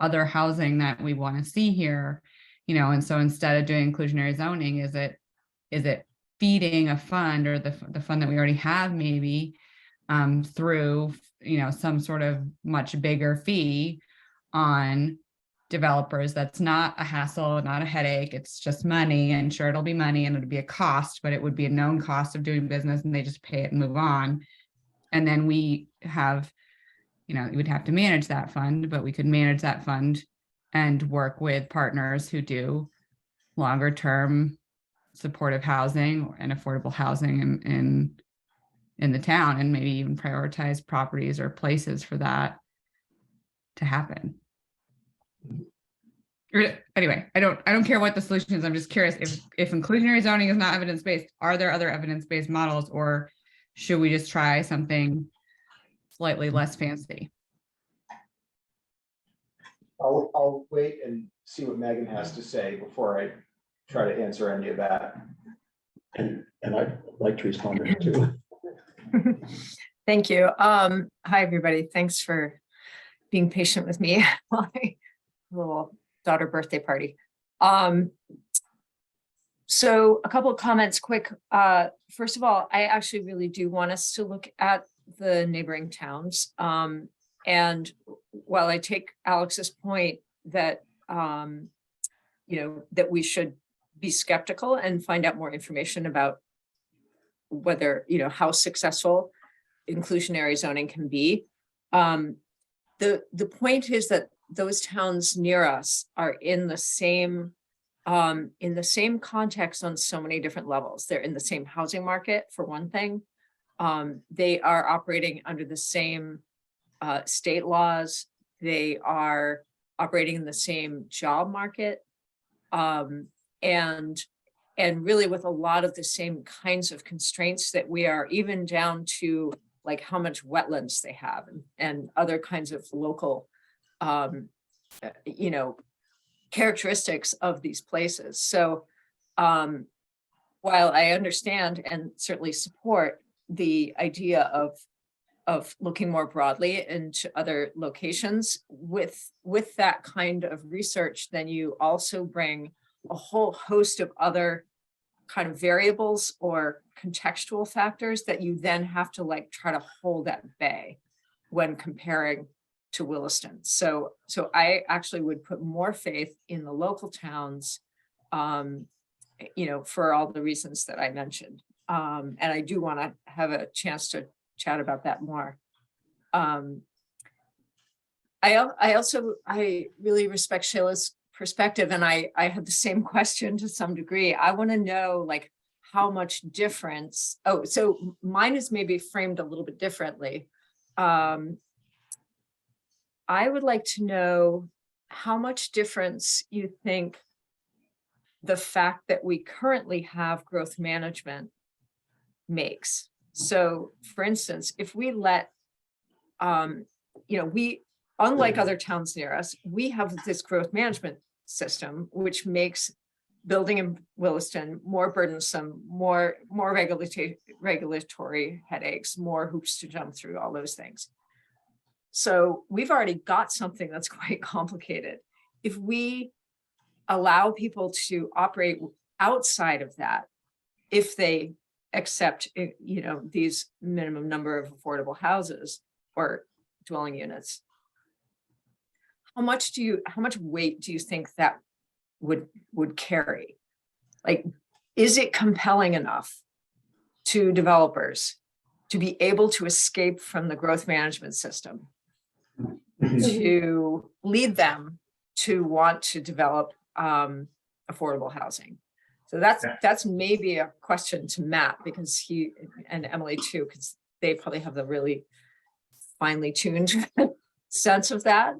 S5: other housing that we want to see here, you know, and so instead of doing inclusionary zoning, is it feeding a fund or the fund that we already have maybe through, you know, some sort of much bigger fee on developers? That's not a hassle, not a headache. It's just money, and sure, it'll be money and it'll be a cost, but it would be a known cost of doing business and they just pay it and move on. And then we have, you know, you would have to manage that fund, but we could manage that fund and work with partners who do longer term supportive housing and affordable housing in the town, and maybe even prioritize properties or places for that to happen. Anyway, I don't care what the solution is. I'm just curious if inclusionary zoning is not evidence-based, are there other evidence-based models, or should we just try something slightly less fancy?
S4: I'll wait and see what Megan has to say before I try to answer any of that.
S3: And I'd like to respond to that too.
S7: Thank you. Hi, everybody. Thanks for being patient with me. My little daughter birthday party. So a couple of comments quick. First of all, I actually really do want us to look at the neighboring towns. And while I take Alex's point that, you know, that we should be skeptical and find out more information about whether, you know, how successful inclusionary zoning can be. The point is that those towns near us are in the same context on so many different levels. They're in the same housing market, for one thing. They are operating under the same state laws. They are operating in the same job market, and really with a lot of the same kinds of constraints that we are, even down to like how much wetlands they have and other kinds of local, you know, characteristics of these places. So while I understand and certainly support the idea of looking more broadly into other locations, with that kind of research, then you also bring a whole host of other kind of variables or contextual factors that you then have to like try to hold at bay when comparing to Williston. So I actually would put more faith in the local towns, you know, for all the reasons that I mentioned. And I do want to have a chance to chat about that more. I really respect Shayla's perspective, and I had the same question to some degree. I want to know like how much difference. Oh, so mine is maybe framed a little bit differently. I would like to know how much difference you think the fact that we currently have growth management makes. So for instance, if we let, you know, unlike other towns near us, we have this growth management system, which makes building in Williston more burdensome, more regulatory headaches, more hoops to jump through, all those things. So we've already got something that's quite complicated. If we allow people to operate outside of that, if they accept, you know, these minimum number of affordable houses or dwelling units, how much weight do you think that would carry? Like, is it compelling enough to developers to be able to escape from the growth management system to lead them to want to develop affordable housing? So that's maybe a question to Matt, because he and Emily too, because they probably have the really finely tuned sense of that.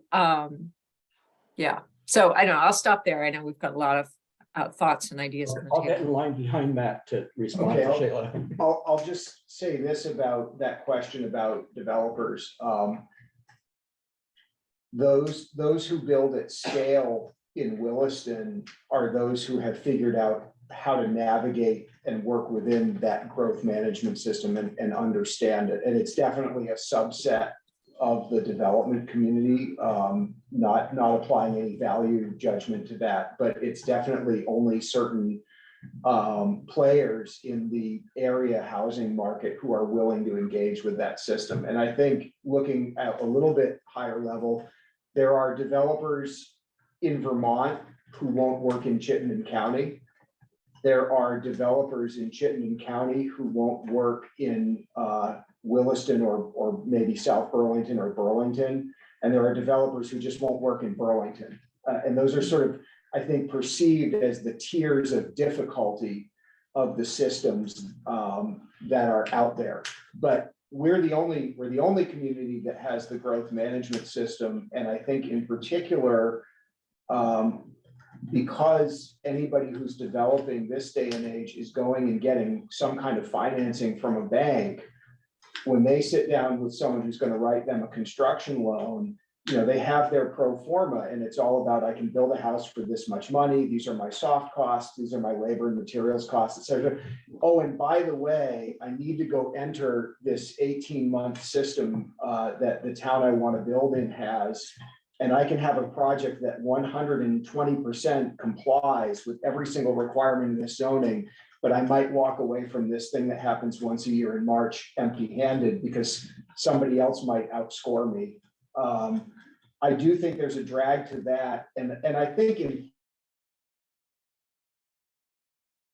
S7: Yeah, so I know I'll stop there. I know we've got a lot of thoughts and ideas.
S3: I'll get in line behind Matt to respond to Shayla.
S4: I'll just say this about that question about developers. Those who build at scale in Williston are those who have figured out how to navigate and work within that growth management system and understand it. And it's definitely a subset of the development community. not applying any value judgment to that, but it's definitely only certain players in the area housing market who are willing to engage with that system. And I think looking at a little bit higher level, there are developers in Vermont who won't work in Chittenden County. There are developers in Chittenden County who won't work in Williston or maybe South Burlington or Burlington. And there are developers who just won't work in Burlington. And those are sort of, I think, perceived as the tiers of difficulty of the systems that are out there. But we're the only community that has the growth management system. And I think in particular, because anybody who's developing this day and age is going and getting some kind of financing from a bank, when they sit down with someone who's going to write them a construction loan, you know, they have their pro forma and it's all about, I can build a house for this much money. These are my soft costs. These are my labor and materials costs, et cetera. Oh, and by the way, I need to go enter this 18-month system that the town I want to build in has. And I can have a project that 120% complies with every single requirement in this zoning, but I might walk away from this thing that happens once a year in March empty-handed because somebody else might outscore me. I do think there's a drag to that. And I think in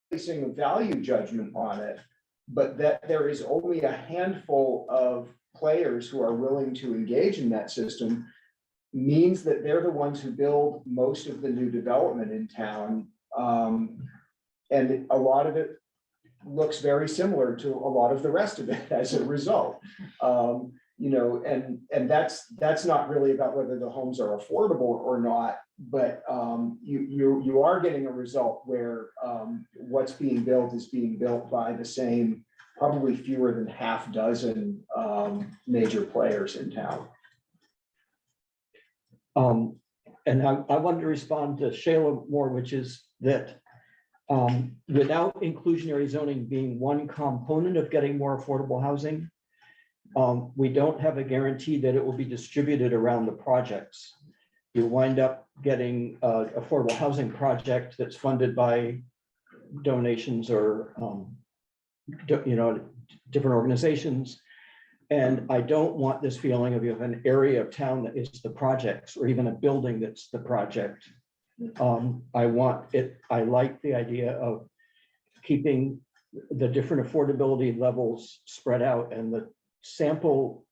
S4: placing a value judgment on it, but that there is only a handful of players who are willing to engage in that system means that they're the ones who build most of the new development in town. And a lot of it looks very similar to a lot of the rest of it as a result. You know, and that's not really about whether the homes are affordable or not, but you are getting a result where what's being built is being built by the same, probably fewer than half dozen major players in town.
S3: And I wanted to respond to Shayla more, which is that without inclusionary zoning being one component of getting more affordable housing, we don't have a guarantee that it will be distributed around the projects. You wind up getting an affordable housing project that's funded by donations or you know, different organizations. And I don't want this feeling of you have an area of town that is the projects or even a building that's the project. I like the idea of keeping the different affordability levels spread out, and the sample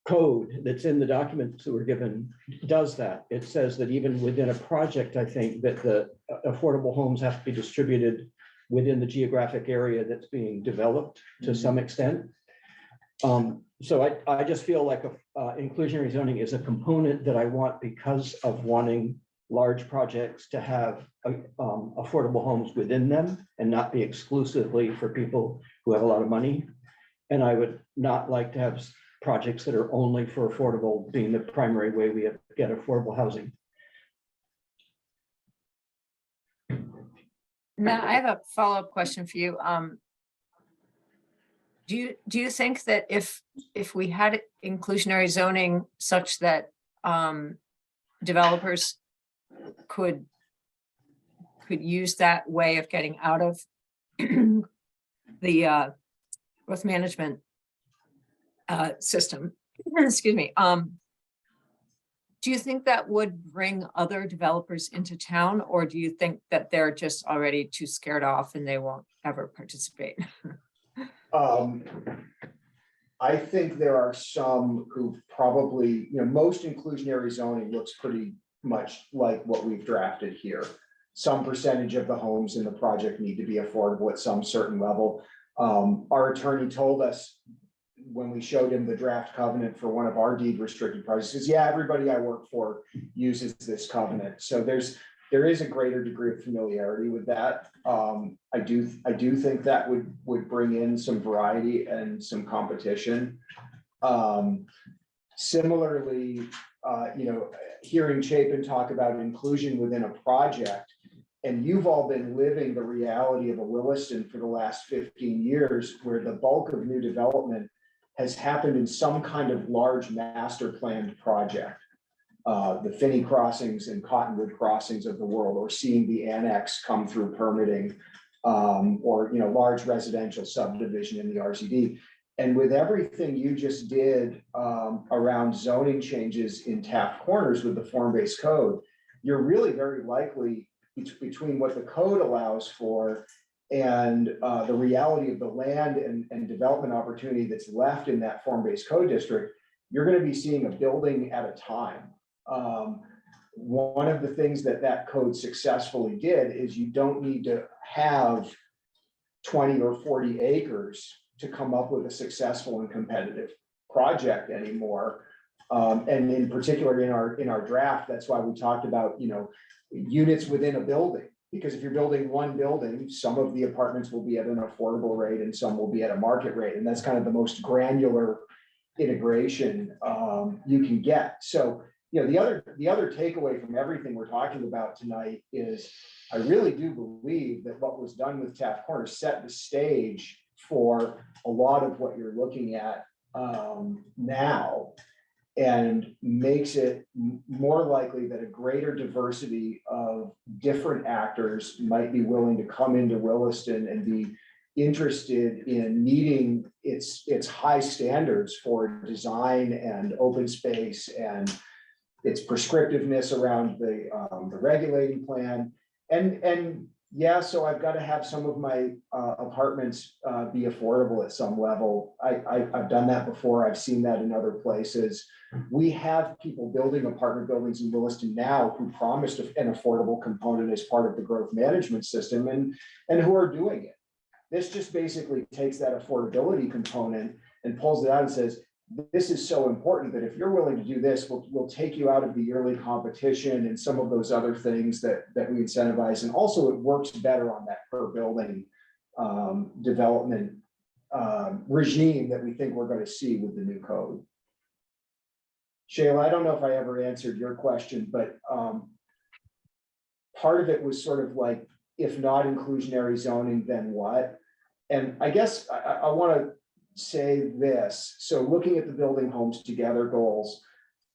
S3: code that's in the documents that were given does that. It says that even within a project, I think that the affordable homes have to be distributed within the geographic area that's being developed to some extent. So I just feel like inclusionary zoning is a component that I want because of wanting large projects to have affordable homes within them and not be exclusively for people who have a lot of money. And I would not like to have projects that are only for affordable being the primary way we get affordable housing.
S7: Now, I have a follow-up question for you. Do you think that if we had inclusionary zoning such that developers could use that way of getting out of the growth management system, excuse me, do you think that would bring other developers into town, or do you think that they're just already too scared off and they won't ever participate?
S4: I think there are some who probably, you know, most inclusionary zoning looks pretty much like what we've drafted here. Some percentage of the homes in the project need to be affordable at some certain level. Our attorney told us when we showed him the draft covenant for one of our deed restricted projects, he says, yeah, everybody I work for uses this covenant. So there is a greater degree of familiarity with that. I do think that would bring in some variety and some competition. Similarly, you know, hearing Chapin talk about inclusion within a project, and you've all been living the reality of a Williston for the last 15 years, where the bulk of new development has happened in some kind of large master planned project. The Finney crossings and Cottonwood crossings of the world, or seeing the annex come through permitting, or, you know, large residential subdivision in the RCD. And with everything you just did around zoning changes in Taft Corners with the form-based code, you're really very likely between what the code allows for and the reality of the land and development opportunity that's left in that form-based code district, you're going to be seeing a building at a time. One of the things that code successfully did is you don't need to have 20 or 40 acres to come up with a successful and competitive project anymore. And in particular, in our draft, that's why we talked about, you know, units within a building. Because if you're building one building, some of the apartments will be at an affordable rate and some will be at a market rate. And that's kind of the most granular integration you can get. So, you know, the other takeaway from everything we're talking about tonight is I really do believe that what was done with Taft Corners set the stage for a lot of what you're looking at now, and makes it more likely that a greater diversity of different actors might be willing to come into Williston and be interested in meeting its high standards for design and open space and its prescriptiveness around the regulating plan. And yeah, so I've got to have some of my apartments be affordable at some level. I've done that before. I've seen that in other places. We have people building apartment buildings in Williston now who promised an affordable component as part of the growth management system and who are doing it. This just basically takes that affordability component and pulls it out and says, this is so important that if you're willing to do this, we'll take you out of the yearly competition and some of those other things that we incentivize. And also it works better on that per building development regime that we think we're going to see with the new code. Shayla, I don't know if I ever answered your question, but part of it was sort of like, if not inclusionary zoning, then what? And I guess I want to say this. So looking at the building homes together goals,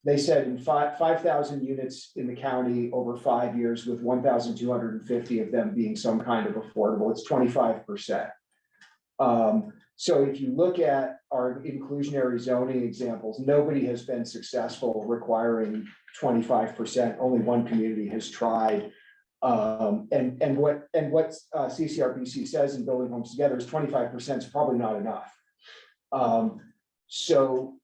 S4: they said in 5,000 units in the county over 5 years, with 1,250 of them being some kind of affordable, it's 25%. So if you look at our inclusionary zoning examples, nobody has been successful requiring 25%. Only one community has tried. And what CCRBC says in building homes together is 25% is probably not enough. So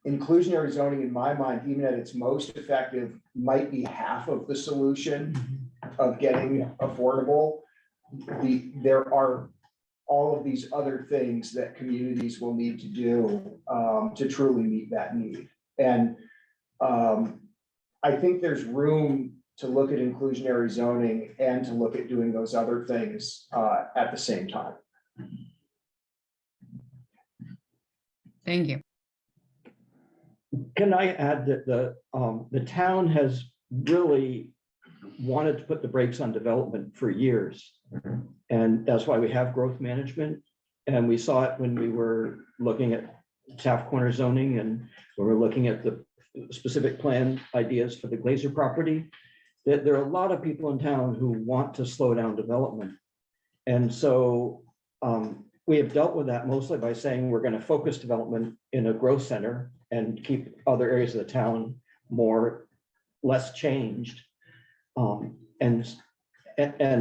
S4: inclusionary zoning, in my mind, even at its most effective, might be half of the solution of getting affordable. There are all of these other things that communities will need to do to truly meet that need. And I think there's room to look at inclusionary zoning and to look at doing those other things at the same time.
S5: Thank you.
S3: Can I add that the town has really wanted to put the brakes on development for years. And that's why we have growth management. And we saw it when we were looking at Taft Corner zoning and we were looking at the specific plan ideas for the Glazer property, that there are a lot of people in town who want to slow down development. And so we have dealt with that mostly by saying we're going to focus development in a growth center and keep other areas of the town less changed. And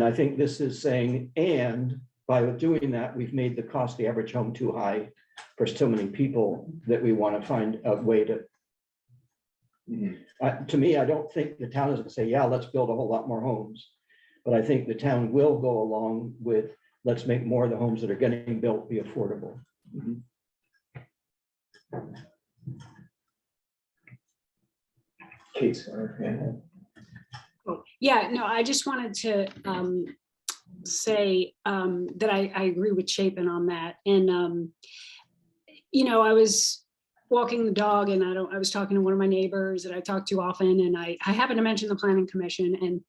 S3: I think this is saying, and by doing that, we've made the cost of the average home too high for so many people that we want to find a way to. To me, I don't think the town is going to say, yeah, let's build a whole lot more homes. But I think the town will go along with, let's make more of the homes that are getting built be affordable.
S4: Kate,
S2: Yeah, no, I just wanted to say that I agree with Chapin on that. And, you know, I was walking the dog and I was talking to one of my neighbors that I talk to often, and I happened to mention the Planning Commission, and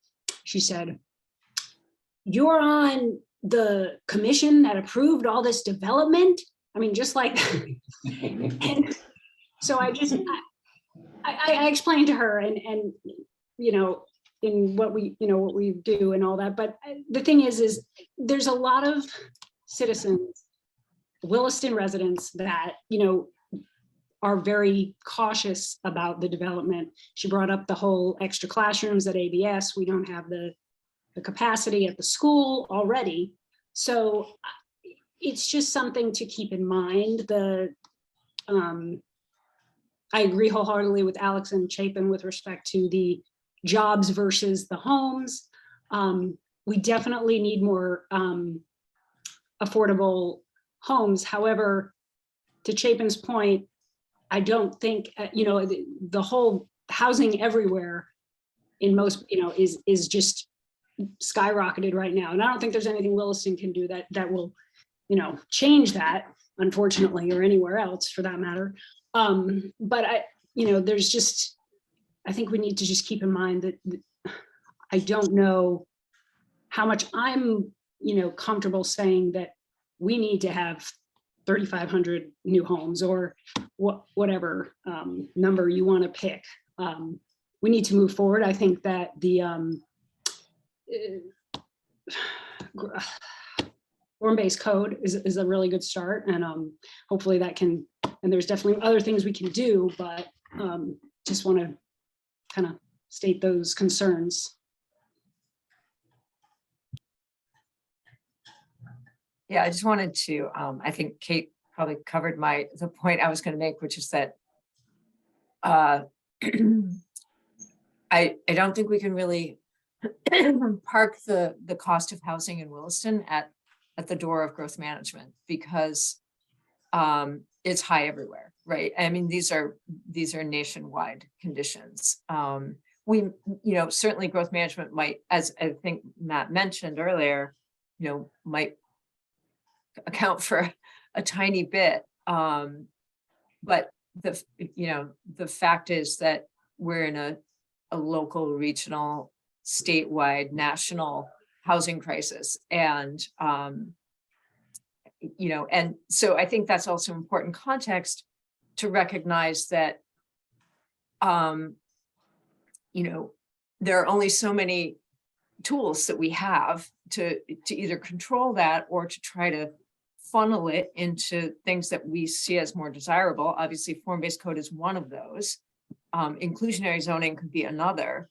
S2: she said, "You're on the commission that approved all this development?" I mean, just like that. And so I explained to her and, you know, in what we, you know, what we do and all that. But the thing is there's a lot of citizens, Williston residents that, you know, are very cautious about the development. She brought up the whole extra classrooms at ABS. We don't have the capacity at the school already. So it's just something to keep in mind. I agree wholeheartedly with Alex and Chapin with respect to the jobs versus the homes. We definitely need more affordable homes. However, to Chapin's point, I don't think, you know, the whole housing everywhere in most, you know, is just skyrocketed right now. And I don't think there's anything Williston can do that will, you know, change that, unfortunately, or anywhere else for that matter. But you know, there's just, I think we need to just keep in mind that I don't know how much I'm, you know, comfortable saying that we need to have 3,500 new homes or whatever number you want to pick. We need to move forward. I think that the form-based code is a really good start, and hopefully that can, and there's definitely other things we can do, but just want to kind of state those concerns.
S7: Yeah, I just wanted to, I think Kate probably covered the point I was going to make, which is that I don't think we can really park the cost of housing in Williston at the door of growth management, because it's high everywhere, right? I mean, these are nationwide conditions. We, you know, certainly growth management might, as I think Matt mentioned earlier, you know, might account for a tiny bit. But the fact is that we're in a local, regional, statewide, national housing crisis. And, you know, and so I think that's also important context to recognize that, you know, there are only so many tools that we have to either control that or to try to funnel it into things that we see as more desirable. Obviously, form-based code is one of those. Inclusionary zoning could be another.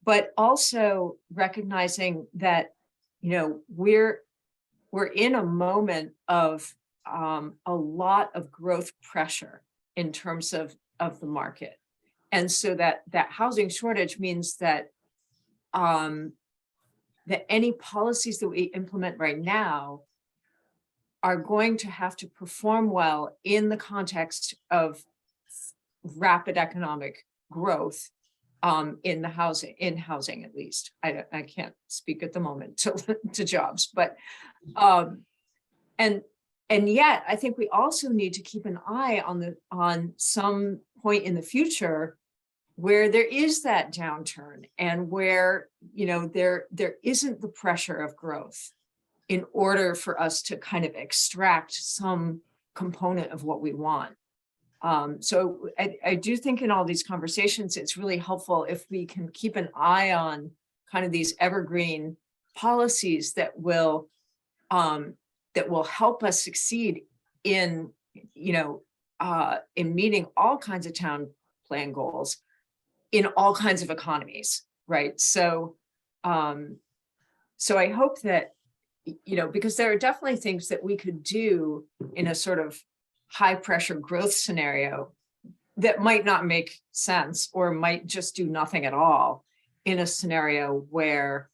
S7: But also recognizing that, you know, we're in a moment of a lot of growth pressure in terms of the market. And so that housing shortage means that that any policies that we implement right now are going to have to perform well in the context of rapid economic growth in housing at least. I can't speak at the moment to jobs, but and yet I think we also need to keep an eye on some point in the future where there is that downturn and where, you know, there isn't the pressure of growth in order for us to kind of extract some component of what we want. So I do think in all these conversations, it's really helpful if we can keep an eye on kind of these evergreen policies that will help us succeed in, you know, in meeting all kinds of town plan goals in all kinds of economies, right? So, so I hope that, you know, because there are definitely things that we could do in a sort of high pressure growth scenario that might not make sense or might just do nothing at all in a scenario where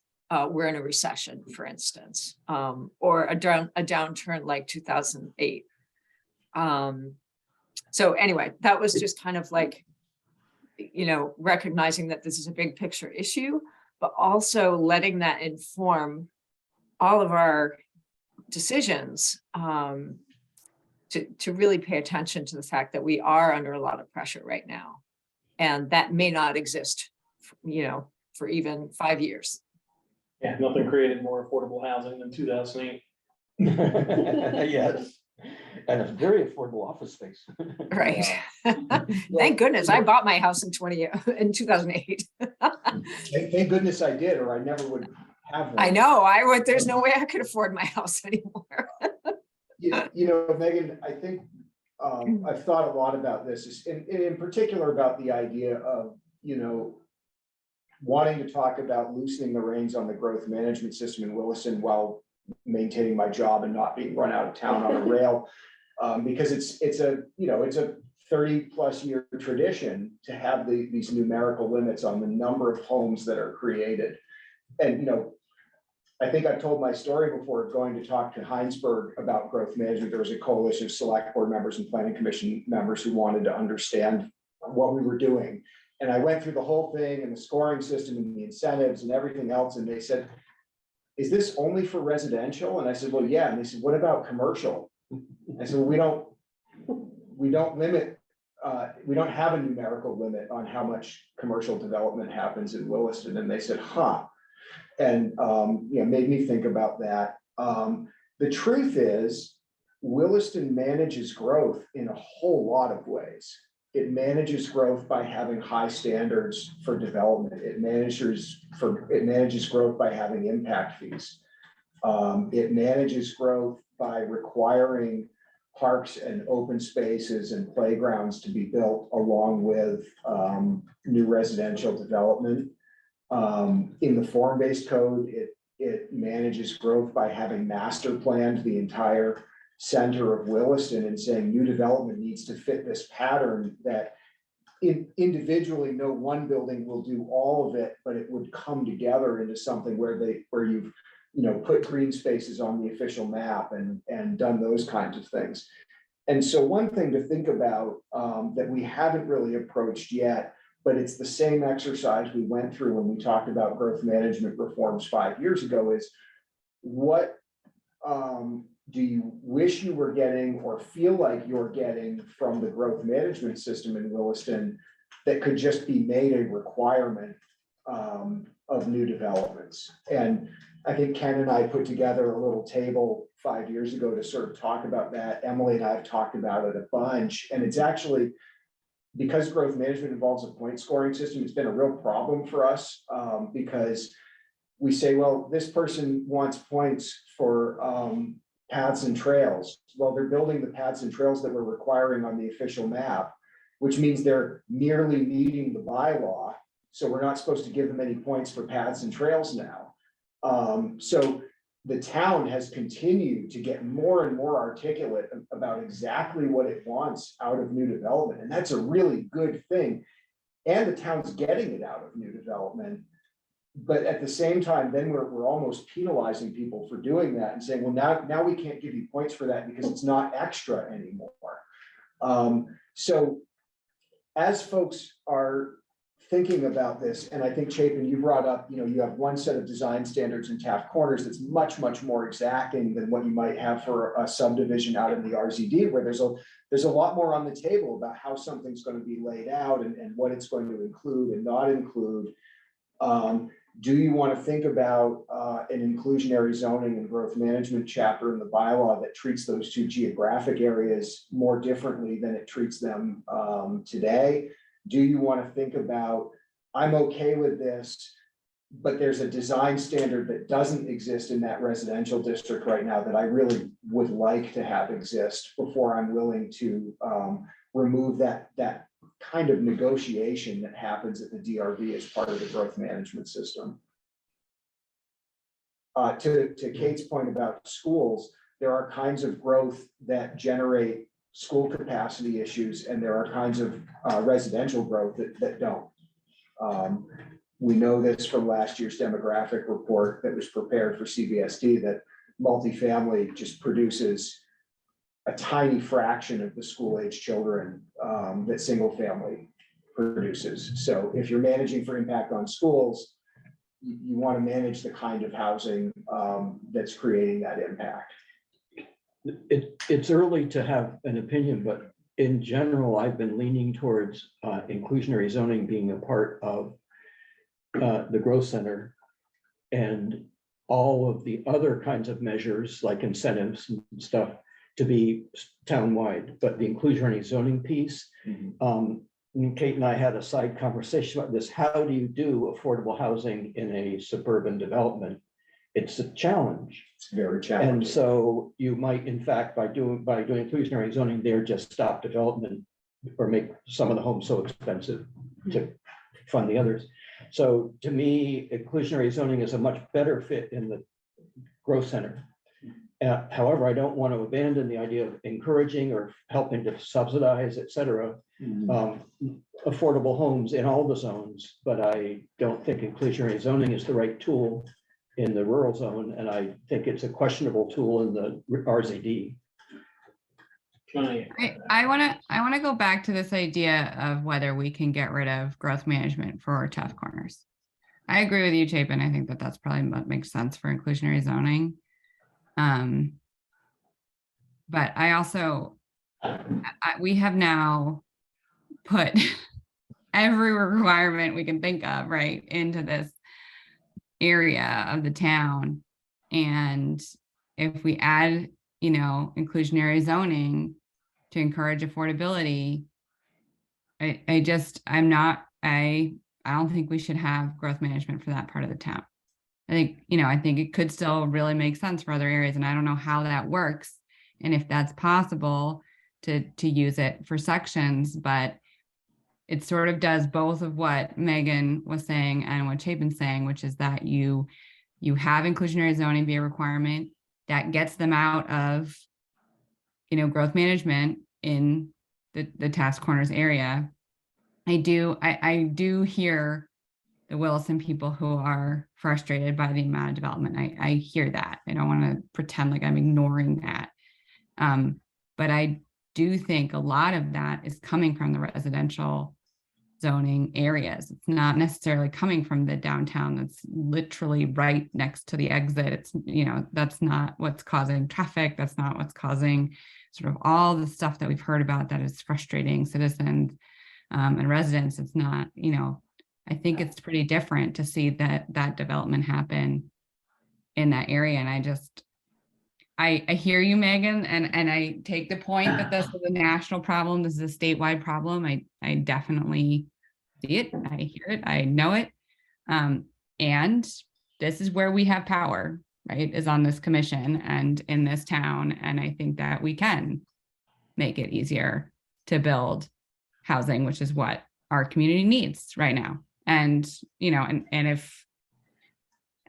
S7: we're in a recession, for instance, or a downturn like 2008. So anyway, that was just kind of like, you know, recognizing that this is a big picture issue, but also letting that inform all of our decisions, to really pay attention to the fact that we are under a lot of pressure right now. And that may not exist, you know, for even 5 years.
S1: Yeah, nothing created more affordable housing than 2008.
S3: Yes, and a very affordable office space.
S7: Right. Thank goodness I bought my house in 2008.
S4: Thank goodness I did, or I never would have one.
S7: I know, there's no way I could afford my house anymore.
S4: You know, Megan, I think I've thought a lot about this, in particular about the idea of, you know, wanting to talk about loosening the reins on the growth management system in Williston while maintaining my job and not being run out of town on a rail. Because it's a 30+ year tradition to have these numerical limits on the number of homes that are created. And, you know, I think I've told my story before of going to talk to Heinsberg about growth management. There was a coalition of select board members and planning commission members who wanted to understand what we were doing. And I went through the whole thing and the scoring system and the incentives and everything else. And they said, is this only for residential? And I said, well, yeah. And they said, what about commercial? I said, well, we don't limit, we don't have a numerical limit on how much commercial development happens in Williston. And they said, huh. And made me think about that. The truth is, Williston manages growth in a whole lot of ways. It manages growth by having high standards for development. It manages growth by having impact fees. It manages growth by requiring parks and open spaces and playgrounds to be built along with new residential development. In the form-based code, it manages growth by having master planned the entire center of Williston and saying new development needs to fit this pattern that individually no one building will do all of it, but it would come together into something where you've put green spaces on the official map and done those kinds of things. And so one thing to think about that we haven't really approached yet, but it's the same exercise we went through when we talked about growth management reforms 5 years ago, is what do you wish you were getting or feel like you're getting from the growth management system in Williston that could just be made a requirement of new developments? And I think Ken and I put together a little table 5 years ago to sort of talk about that. Emily and I have talked about it a bunch, and it's actually, because growth management involves a point scoring system, it's been a real problem for us because we say, well, this person wants points for paths and trails. Well, they're building the paths and trails that we're requiring on the official map, which means they're merely meeting the bylaw. So we're not supposed to give them any points for paths and trails now. So the town has continued to get more and more articulate about exactly what it wants out of new development. And that's a really good thing. And the town's getting it out of new development. But at the same time, then we're almost penalizing people for doing that and saying, well, now we can't give you points for that because it's not extra anymore. So as folks are thinking about this, and I think Chapin, you brought up, you have one set of design standards in Taft Corners that's much, much more exacting than what you might have for a subdivision out in the RZD, where there's a lot more on the table about how something's going to be laid out and what it's going to include and not include. Do you want to think about an inclusionary zoning and growth management chapter in the bylaw that treats those two geographic areas more differently than it treats them today? Do you want to think about, I'm okay with this, but there's a design standard that doesn't exist in that residential district right now that I really would like to have exist before I'm willing to remove that kind of negotiation that happens at the DRB as part of the growth management system. To Kate's point about schools, there are kinds of growth that generate school capacity issues, and there are kinds of residential growth that don't. We know this from last year's demographic report that was prepared for CBSD, that multifamily just produces a tiny fraction of the school-age children that single family produces. So if you're managing for impact on schools, you want to manage the kind of housing that's creating that impact.
S3: It's early to have an opinion, but in general, I've been leaning towards inclusionary zoning being a part of the growth center. And all of the other kinds of measures like incentives and stuff to be townwide, but the inclusionary zoning piece, and Kate and I had a side conversation about this. How do you do affordable housing in a suburban development? It's a challenge.
S4: It's very challenging.
S3: And so you might, in fact, by doing inclusionary zoning there, just stop development or make some of the homes so expensive to fund the others. So to me, inclusionary zoning is a much better fit in the growth center. However, I don't want to abandon the idea of encouraging or helping to subsidize, et cetera, affordable homes in all the zones, but I don't think inclusionary zoning is the right tool in the rural zone, and I think it's a questionable tool in the RZD.
S5: I want to go back to this idea of whether we can get rid of growth management for tough corners. I agree with you, Chapin. I think that that's probably what makes sense for inclusionary zoning. But I also, we have now put every requirement we can think of, right, into this area of the town. And if we add, inclusionary zoning to encourage affordability, I don't think we should have growth management for that part of the town. I think it could still really make sense for other areas, and I don't know how that works and if that's possible to use it for sections, but it sort of does both of what Megan was saying and what Chapin's saying, which is that you have inclusionary zoning be a requirement that gets them out of, growth management in the task corners area. I do hear the Williston people who are frustrated by the amount of development. I hear that. I don't want to pretend like I'm ignoring that. But I do think a lot of that is coming from the residential zoning areas. It's not necessarily coming from the downtown that's literally right next to the exit. It's, that's not what's causing traffic. That's not what's causing sort of all the stuff that we've heard about that is frustrating citizens and residents. It's not, I think it's pretty different to see that development happen in that area. And I hear you, Megan, and I take the point that this is a national problem. This is a statewide problem. I definitely see it. I hear it. I know it. And this is where we have power, right, is on this commission and in this town. And I think that we can make it easier to build housing, which is what our community needs right now. And, and if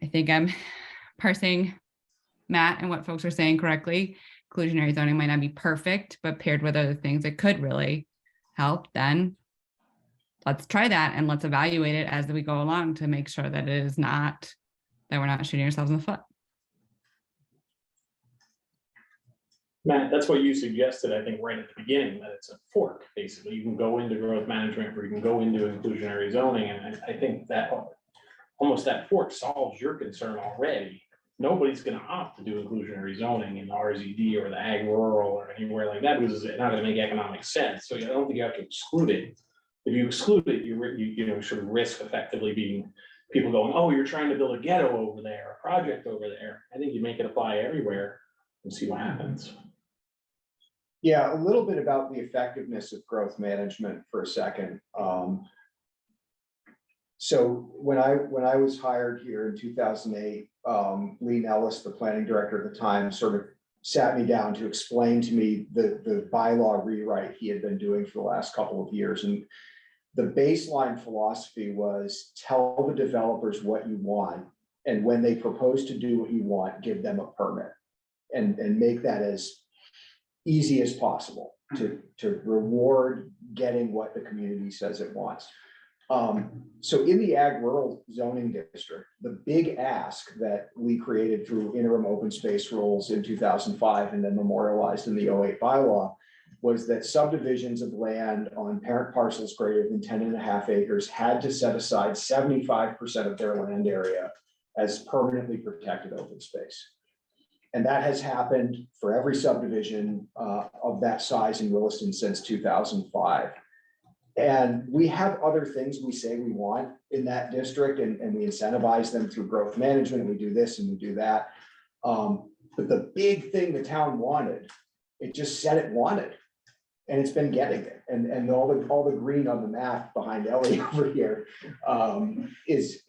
S5: I think I'm parsing Matt and what folks are saying correctly, inclusionary zoning might not be perfect, but paired with other things that could really help, then let's try that and let's evaluate it as we go along to make sure that it is not, that we're not shooting ourselves in the foot.
S1: Matt, that's what you suggested, I think, right at the beginning, that it's a fork, basically. You can go into growth management or you can go into inclusionary zoning. And I think that almost that fork solves your concern already. Nobody's going to opt to do inclusionary zoning in the RZD or the ag rural or anywhere like that because it's not going to make economic sense. So I don't think you have to exclude it. If you exclude it, you sort of risk effectively being people going, oh, you're trying to build a ghetto over there, a project over there. I think you make it apply everywhere and see what happens.
S4: Yeah, a little bit about the effectiveness of growth management for a second. So when I was hired here in 2008, Lee Ellis, the planning director at the time, sort of sat me down to explain to me the bylaw rewrite he had been doing for the last couple of years. And the baseline philosophy was tell the developers what you want. And when they propose to do what you want, give them a permit and make that as easy as possible to reward getting what the community says it wants. So in the ag rural zoning district, the big ask that we created through interim open space rules in 2005 and then memorialized in the 08 bylaw was that subdivisions of land on parent parcels greater than 10.5 acres had to set aside 75% of their land area as permanently protected open space. And that has happened for every subdivision of that size in Williston since 2005. And we have other things we say we want in that district, and we incentivize them through growth management, and we do this and we do that. But the big thing the town wanted, it just said it wanted. And it's been getting it, and all the green on the map behind Ellie over here is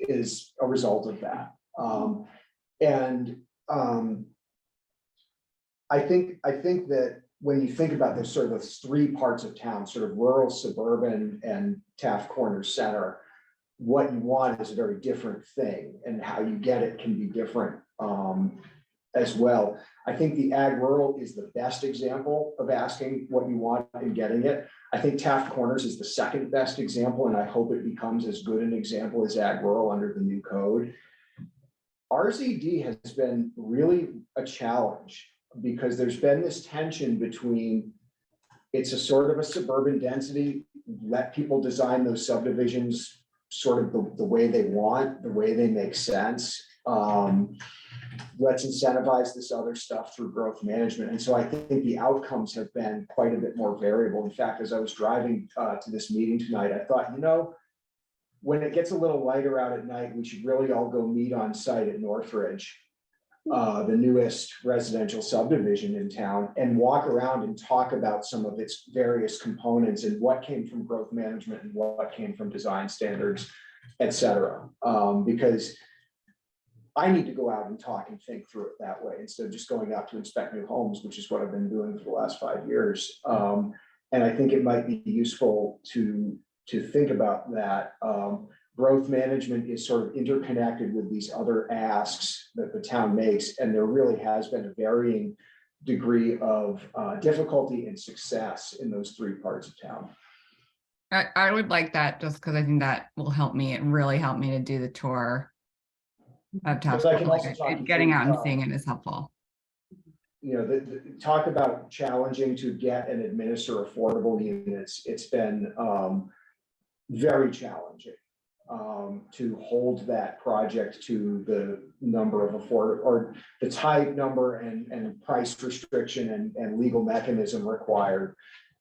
S4: a result of that. I think that when you think about the sort of those three parts of town, sort of rural, suburban, and Taft Corners Center, what you want is a very different thing, and how you get it can be different as well. I think the ag rural is the best example of asking what you want and getting it. I think Taft Corners is the second best example, and I hope it becomes as good an example as ag rural under the new code. RZD has been really a challenge because there's been this tension between, it's a sort of a suburban density, let people design those subdivisions sort of the way they want, the way they make sense. Let's incentivize this other stuff through growth management. And so I think the outcomes have been quite a bit more variable. In fact, as I was driving to this meeting tonight, I thought, when it gets a little lighter out at night, we should really all go meet on site at Northridge, the newest residential subdivision in town, and walk around and talk about some of its various components and what came from growth management and what came from design standards, et cetera. Because I need to go out and talk and think through it that way instead of just going out to inspect new homes, which is what I've been doing for the last 5 years. And I think it might be useful to think about that. Growth management is sort of interconnected with these other asks that the town makes, and there really has been a varying degree of difficulty and success in those three parts of town.
S5: I would like that just because I think that will help me. It really helped me to do the tour of Taft.
S4: I can also talk
S5: Getting
S4: through,
S5: out and seeing it is helpful.
S4: Talk about challenging to get and administer affordable units. It's been very challenging to hold that project to the number of or the type, number, and price restriction and legal mechanism required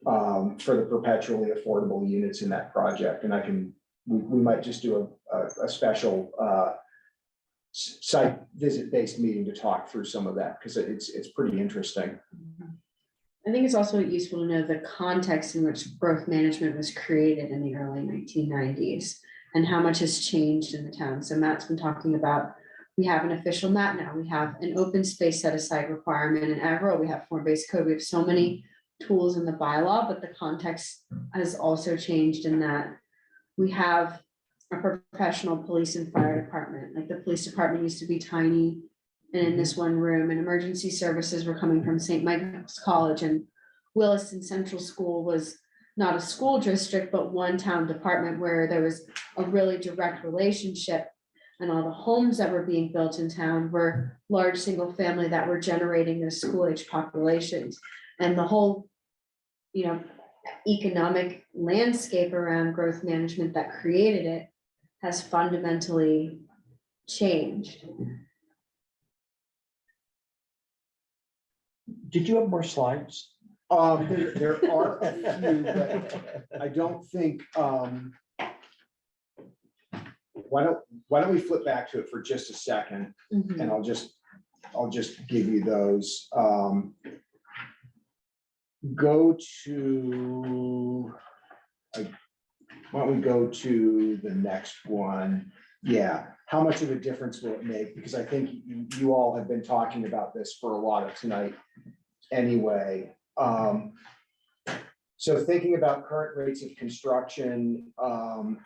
S4: for the perpetually affordable units in that project. And we might just do a special site visit based meeting to talk through some of that, because it's pretty interesting.
S6: I think it's also useful to know the context in which growth management was created in the early 1990s and how much has changed in the town. So Matt's been talking about, we have an official map now, we have an open space set aside requirement in ag rural, we have form-based code, we have so many tools in the bylaw, but the context has also changed in that we have a professional police and fire department. Like the police department used to be tiny and in this one room, and emergency services were coming from St. Michael's College, and Williston Central School was not a school district, but one town department where there was a really direct relationship, and all the homes that were being built in town were large single family that were generating those school age populations. And the whole, economic landscape around growth management that created it has fundamentally changed.
S3: Did you have more slides?
S4: There are a few, but I don't think, why don't we flip back to it for just a second, and I'll just give you those. Go to, why don't we go to the next one? Yeah, how much of a difference will it make? Because I think you all have been talking about this for a lot of tonight anyway. So thinking about current rates of construction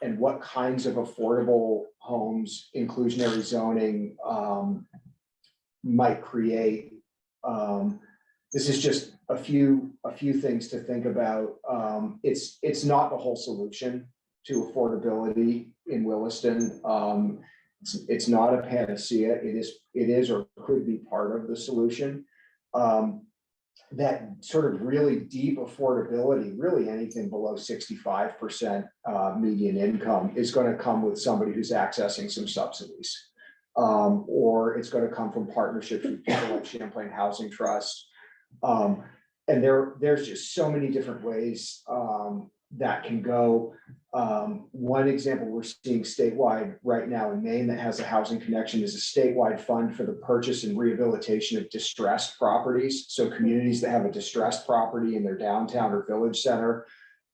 S4: and what kinds of affordable homes inclusionary zoning might create. This is just a few things to think about. It's not the whole solution to affordability in Williston. It's not a panacea. It is or could be part of the solution. That sort of really deep affordability, really anything below 65% median income, is going to come with somebody who's accessing some subsidies. Or it's going to come from partnerships with people like Champlain Housing Trust. And there's just so many different ways that can go. One example we're seeing statewide right now in Maine that has a housing connection is a statewide fund for the purchase and rehabilitation of distressed properties. So communities that have a distressed property in their downtown or village center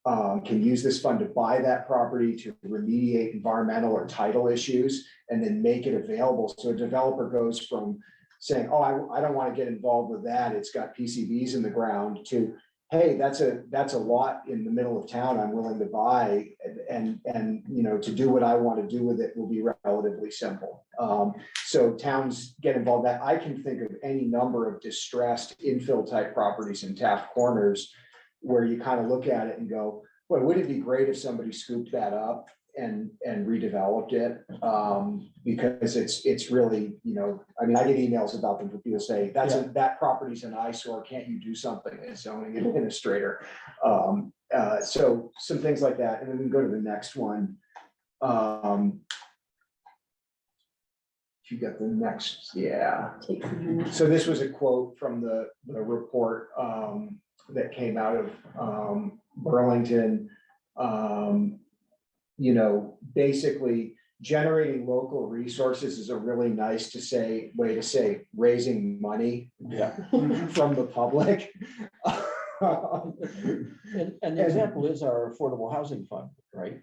S4: can use this fund to buy that property to remediate environmental or title issues and then make it available. So a developer goes from saying, oh, I don't want to get involved with that, it's got PCBs in the ground, to, hey, that's a lot in the middle of town I'm willing to buy, and you know, to do what I want to do with it will be relatively simple. So towns get involved. That I can think of any number of distressed infill type properties in Taft Corners where you kind of look at it and go, boy, would it be great if somebody scooped that up and redeveloped it? Because it's really, you know, I mean, I get emails about them from people say, that property's an eyesore, can't you do something as zoning administrator? So some things like that, and then we can go to the next one. If you get the next, yeah.
S6: Take a minute.
S4: So this was a quote from the report that came out of Burlington. You know, basically generating local resources is a really nice way to say raising money from the public.
S3: And the example is our affordable housing fund, right?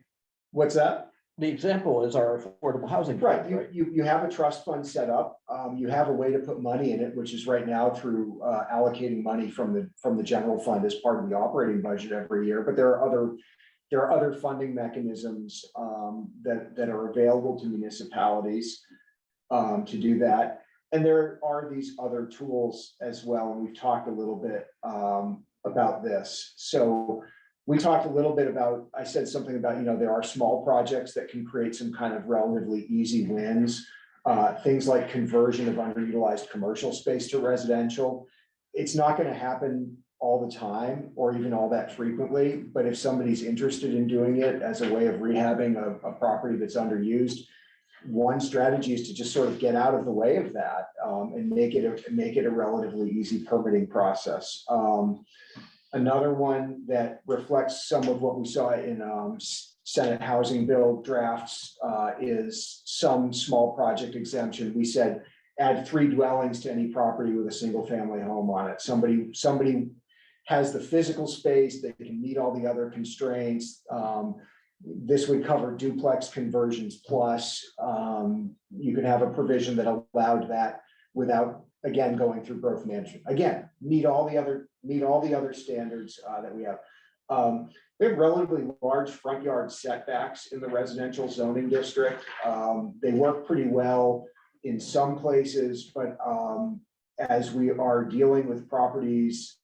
S4: What's that?
S3: The example is our affordable housing
S4: Right,
S3: fund, right?
S4: you have a trust fund set up, you have a way to put money in it, which is right now through allocating money from the general fund as part of the operating budget every year, but there are other funding mechanisms that are available to municipalities to do that. And there are these other tools as well, and we've talked a little bit about this. So we talked a little bit about, I said something about, you know, there are small projects that can create some kind of relatively easy wins. Things like conversion of underutilized commercial space to residential. It's not going to happen all the time or even all that frequently, but if somebody's interested in doing it as a way of rehabbing a property that's underused, one strategy is to just sort of get out of the way of that and make it a relatively easy permitting process. Another one that reflects some of what we saw in Senate Housing Bill drafts is some small project exemption. We said add 3 dwellings to any property with a single family home on it. Somebody has the physical space, they can meet all the other constraints. This would cover duplex conversions plus. You could have a provision that allowed that without, again, going through growth management. Again, meet all the other standards that we have. We have relatively large front yard setbacks in the residential zoning district. They work pretty well in some places, but as we are dealing with properties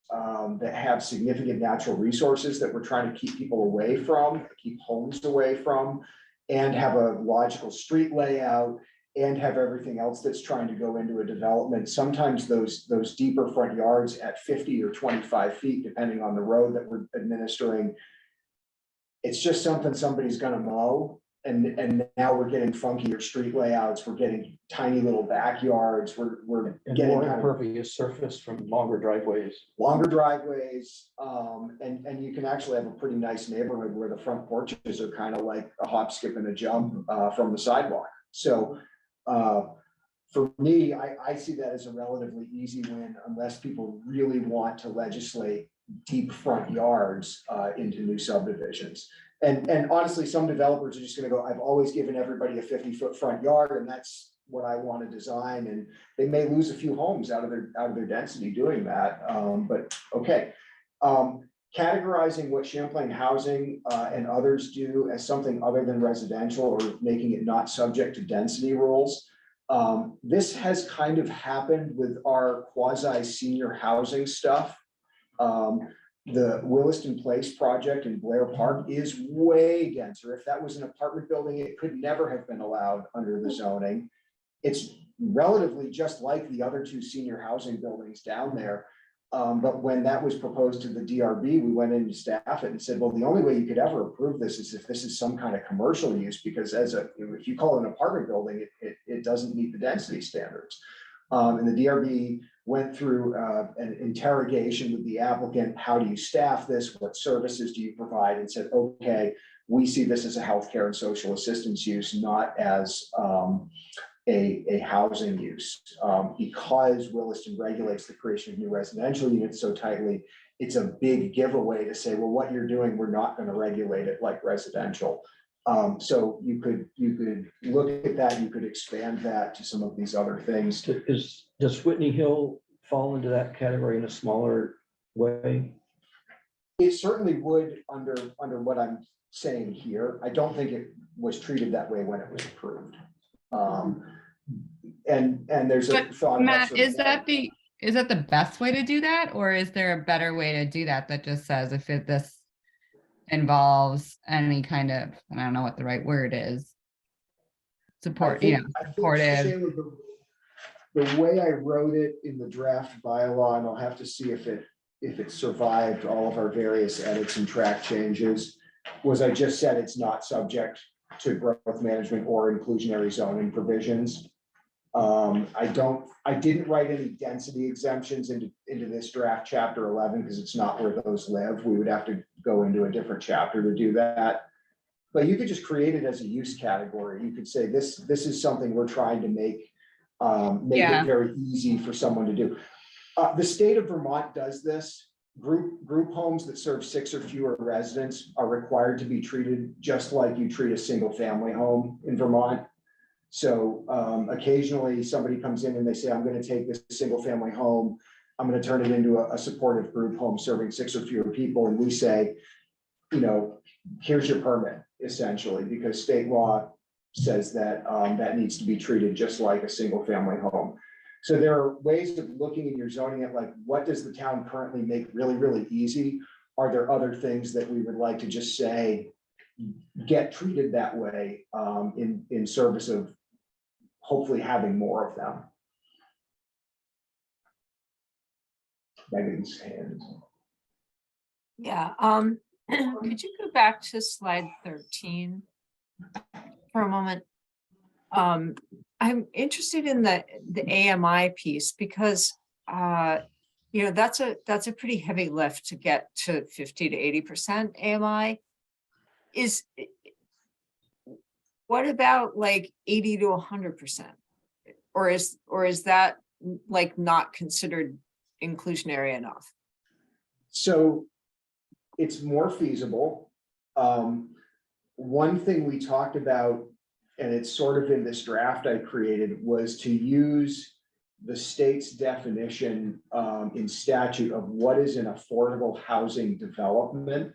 S4: that have significant natural resources that we're trying to keep people away from, keep homes away from, and have a logical street layout, and have everything else that's trying to go into a development. Sometimes those deeper front yards at 50 or 25 feet, depending on the road that we're administering, it's just something somebody's gonna mow. And now we're getting funkier street layouts, we're getting tiny little backyards, we're
S3: And
S4: getting
S3: more
S4: kind of
S3: impervious surface from longer driveways.
S4: longer driveways. And you can actually have a pretty nice neighborhood where the front porches are kind of like a hop, skip, and a jump from the sidewalk. So for me, I see that as a relatively easy win unless people really want to legislate deep front yards into new subdivisions. And honestly, some developers are just gonna go, I've always given everybody a 50-foot front yard and that's what I want to design. And they may lose a few homes out of their density doing that, but okay. Categorizing what Champlain Housing and others do as something other than residential or making it not subject to density rules. This has kind of happened with our quasi senior housing stuff. The Williston Place project in Blair Park is way denser. If that was an apartment building, it could never have been allowed under the zoning. It's relatively just like the other 2 senior housing buildings down there. But when that was proposed to the DRB, we went in to staff it and said, well, the only way you could ever approve this is if this is some kind of commercial use, because if you call it an apartment building, it doesn't meet the density standards. And the DRB went through an interrogation with the applicant. How do you staff this? What services do you provide? And said, okay, we see this as a healthcare and social assistance use, not as a housing use. Because Williston regulates the creation of new residential units so tightly, it's a big giveaway to say, well, what you're doing, we're not going to regulate it like residential. So you could look at that, you could expand that to some of these other things.
S3: Does Whitney Hill fall into that category in a smaller way?
S4: It certainly would under what I'm saying here. I don't think it was treated that way when it was approved. And there's a
S5: But
S4: thought.
S5: Matt, is that the best way to do that? Or is there a better way to do that that just says if this involves any kind of, I don't know what the right word is, support, supportive.
S4: Shayla, the way I wrote it in the draft bylaw, and I'll have to see if it survived all of our various edits and track changes, was I just said it's not subject to growth management or inclusionary zoning provisions. I didn't write any density exemptions into this draft chapter 11 because it's not where those live. We would have to go into a different chapter to do that. But you could just create it as a use category. You could say this is something we're trying to make it very easy for someone to do. The state of Vermont does this. Group homes that serve 6 or fewer residents are required to be treated just like you treat a single family home in Vermont. So occasionally somebody comes in and they say, I'm going to take this single family home, I'm going to turn it into a supportive group home serving 6 or fewer people. And we say, here's your permit, essentially, because state law says that that needs to be treated just like a single family home. So there are ways of looking in your zoning at like, what does the town currently make really, really easy? Are there other things that we would like to just say, get treated that way in service of hopefully having more of them? Megan's hand.
S7: Yeah, could you go back to slide 13 for a moment? I'm interested in the AMI piece because that's a pretty heavy lift to get to 50 to 80% AMI. What about like 80 to 100%? Or is that like not considered inclusionary enough?
S4: So it's more feasible. One thing we talked about, and it's sort of in this draft I created, was to use the state's definition in statute of what is an affordable housing development.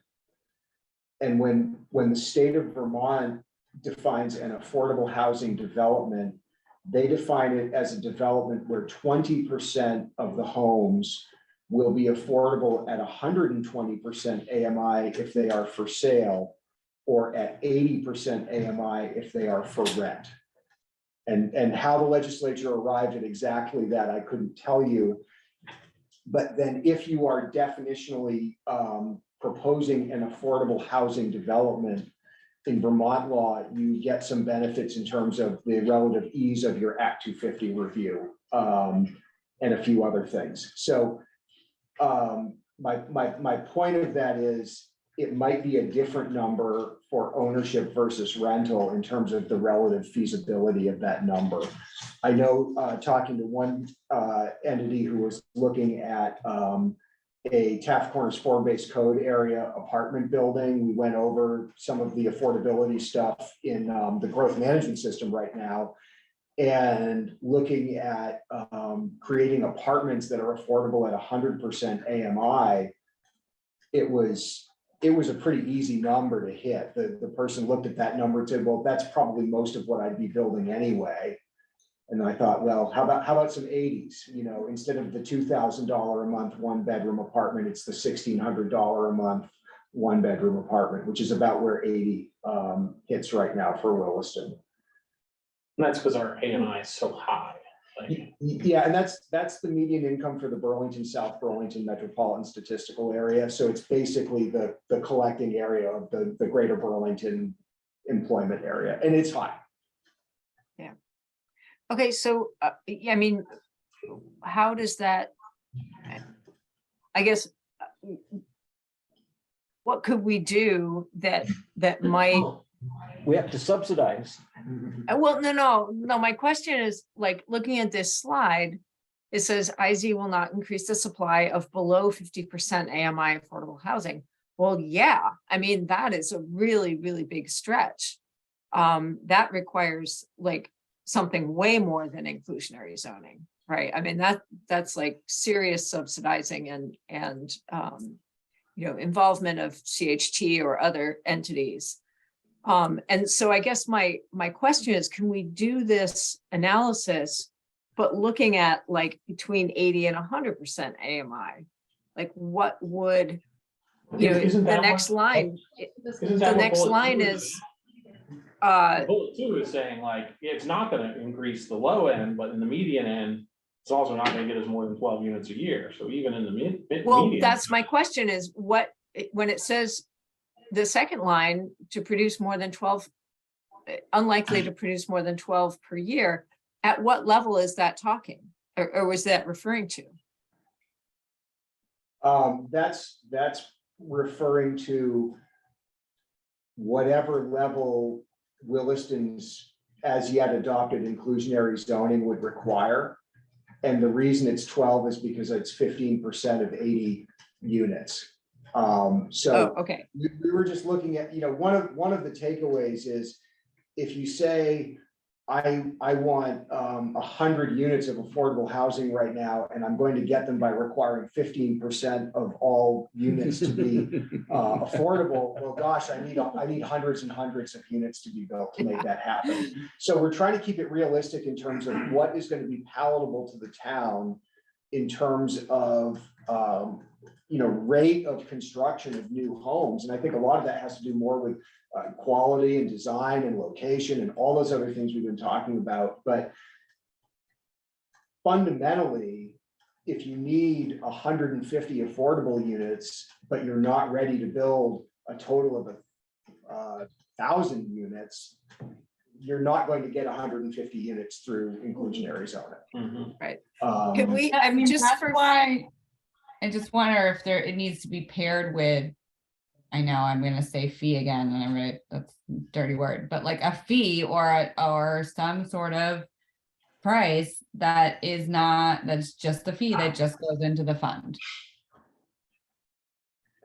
S4: And when the state of Vermont defines an affordable housing development, they define it as a development where 20% of the homes will be affordable at 120% AMI if they are for sale, or at 80% AMI if they are for rent. And how the legislature arrived at exactly that, I couldn't tell you. But then if you are definitionally proposing an affordable housing development in Vermont law, you get some benefits in terms of the relative ease of your Act 250 review and a few other things. So my point of that is it might be a different number for ownership versus rental in terms of the relative feasibility of that number. I know talking to one entity who was looking at a Taft Corners form-based code area apartment building. We went over some of the affordability stuff in the growth management system right now, and looking at creating apartments that are affordable at 100% AMI. It was a pretty easy number to hit. The person looked at that number and said, well, that's probably most of what I'd be building anyway. And I thought, well, how about some 80s? Instead of the $2,000 a month 1-bedroom apartment, it's the $1,600 a month 1-bedroom apartment, which is about where 80 hits right now for Williston.
S1: And that's because our AMI is so high.
S4: Yeah, and that's the median income for the Burlington, South Burlington metropolitan statistical area. So it's basically the collecting area of the greater Burlington employment area, and it's high.
S7: Yeah. Okay, so I mean, how does that, I guess, what could we do that might,
S3: We have to subsidize.
S7: well, no, my question is, like, looking at this slide, it says IZ will not increase the supply of below 50% AMI affordable housing. Well, yeah, I mean, that is a really, really big stretch. That requires like something way more than inclusionary zoning, right? I mean, that's like serious subsidizing and involvement of CHT or other entities. And so I guess my question is, can we do this analysis, but looking at like between 80 and 100% AMI? Like what would,
S1: Isn't
S7: the
S1: that
S7: next
S1: what-
S7: line,
S1: Isn't
S7: the
S1: that what
S7: next
S1: bullet
S7: line
S1: two
S7: is,
S1: Bullet two is saying like, it's not gonna increase the low end, but in the median end, it's also not gonna get us more than 12 units a year. So even in the
S7: well,
S1: median.
S7: that's my question is when it says the second line to produce more than 12, unlikely to produce more than 12 per year, at what level is that talking or was that referring to?
S4: That's referring to whatever level Williston's as yet adopted inclusionary zoning would require. And the reason it's 12 is because it's 15% of 80 units.
S7: Oh,
S4: So
S7: okay.
S4: we were just looking at, one of the takeaways is if you say, I want 100 units of affordable housing right now, and I'm going to get them by requiring 15% of all units to be affordable. Well, gosh, I need hundreds and hundreds of units to be built to make that happen. So we're trying to keep it realistic in terms of what is going to be palatable to the town in terms of rate of construction of new homes. And I think a lot of that has to do more with quality and design and location and all those other things we've been talking about. But fundamentally, if you need 150 affordable units, but you're not ready to build a total of 1,000 units, you're not going to get 150 units through inclusionary zoning.
S1: Mhm.
S7: Right.
S4: Um,
S7: Can we,
S5: I mean,
S7: just
S5: that's
S7: for,
S5: why I just wonder if it needs to be paired with, I know I'm gonna say fee again, and that's a dirty word, but like a fee or some sort of price that's just the fee that just goes into the fund.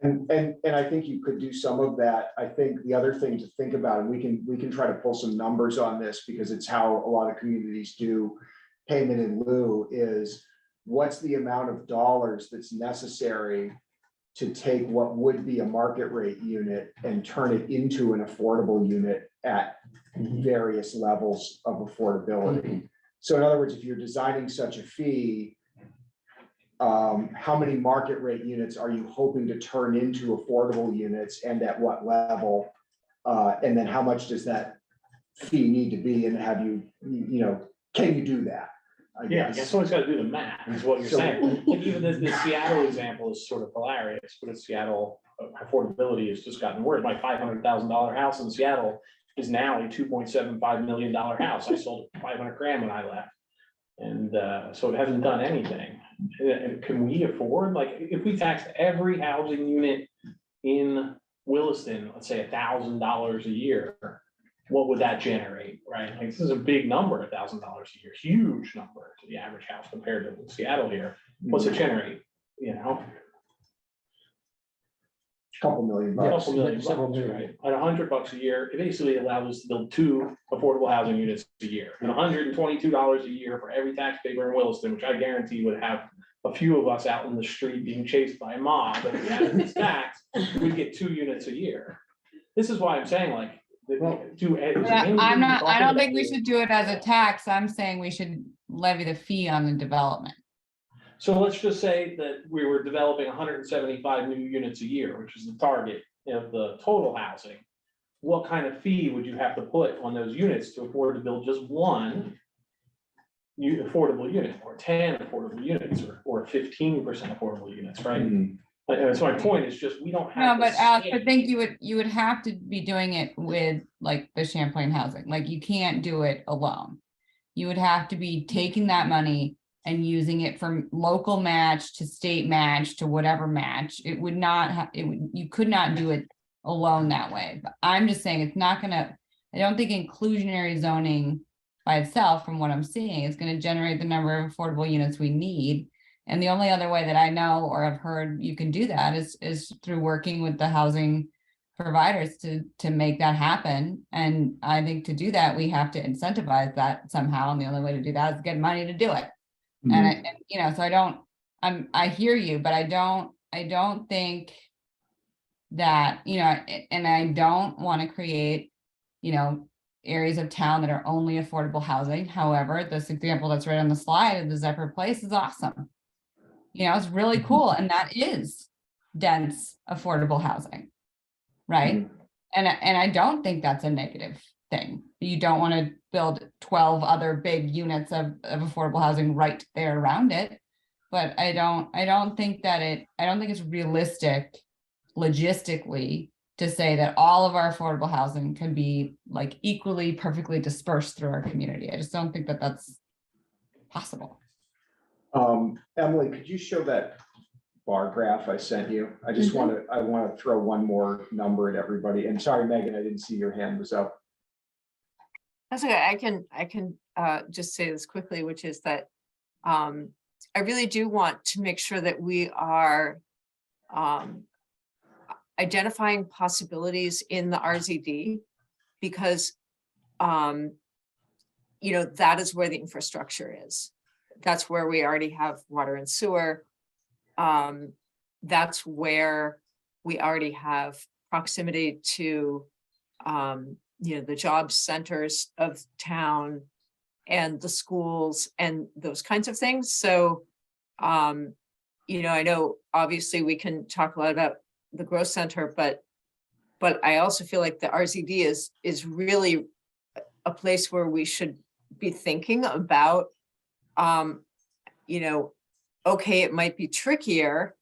S4: And I think you could do some of that. I think the other thing to think about, and we can try to pull some numbers on this because it's how a lot of communities do payment in lieu, is what's the amount of dollars that's necessary to take what would be a market rate unit and turn it into an affordable unit at various levels of affordability. So in other words, if you're designing such a fee, how many market rate units are you hoping to turn into affordable units and at what level? And then how much does that fee need to be, and have you can you do that? I guess
S1: someone's got to do the math, is what you're
S4: So-
S1: saying. And even the Seattle example is sort of hilarious, but in Seattle, affordability has just gotten worse. My $500,000 house in Seattle is now a $2.75 million house. I sold it for $500,000 when I left. And so it hasn't done anything. And can we afford, like, if we taxed every housing unit in Williston, let's say $1,000 a year, what would that generate, right? Like, this is a big number, $1,000 a year, huge number to the average house compared to Seattle here. What's it generate?
S4: couple million
S1: A
S4: bucks.
S1: couple million
S3: several
S1: bucks,
S3: million.
S1: right? At $100 a year, it basically allows us to build 2 affordable housing units a year. And $122 a year for every taxpayer in Williston, which I guarantee would have a few of us out in the street being chased by a mob. But if we had this tax, we'd get 2 units a year. This is why I'm saying, like,
S5: I don't think we should do it as a tax. I'm saying we should levy the fee on the development.
S1: So let's just say that we were developing 175 new units a year, which is the target of the total housing. What kind of fee would you have to put on those units to afford to build just one new affordable unit, or 10 affordable units, or 15% affordable units, right? And so my point is just, we don't have.
S5: No, but Alex, I think you would have to be doing it with like the Champlain housing. Like, you can't do it alone. You would have to be taking that money, and using it from local match to state match to whatever match, it would not have, you could not do it alone that way. But I'm just saying it's not gonna, I don't think inclusionary zoning by itself, from what I'm seeing, is gonna generate the number of affordable units we need. And the only other way that I know or have heard you can do that is through working with the housing providers to make that happen. And I think to do that, we have to incentivize that somehow. And the only way to do that is get money to do it. And you know, so I hear you, but I don't think that, you know, and I don't want to create, you know, areas of town that are only affordable housing. However, this example that's right on the slide of the Zephyr Place is awesome. You know, it's really cool. And that is dense, affordable housing. Right. And I don't think that's a negative thing. You don't want to build 12 other big units of affordable housing right there around it. But I don't think it's realistic logistically to say that all of our affordable housing can be like equally perfectly dispersed through our community. I just don't think that that's possible.
S4: Emily, could you show that bar graph I sent you? I just want to throw one more number at everybody. And sorry, Megan, I didn't see your hand was up.
S7: That's okay. I can just say this quickly, which is that I really do want to make sure that we are identifying possibilities in the RZD, because you know, that is where the infrastructure is. That's where we already have water and sewer. That's where we already have proximity to, you know, the job centers of town and the schools and those kinds of things. So, you know, I know obviously we can talk a lot about the growth center, but I also feel like the RZD is really a place where we should be thinking about, you know, okay, it might be trickier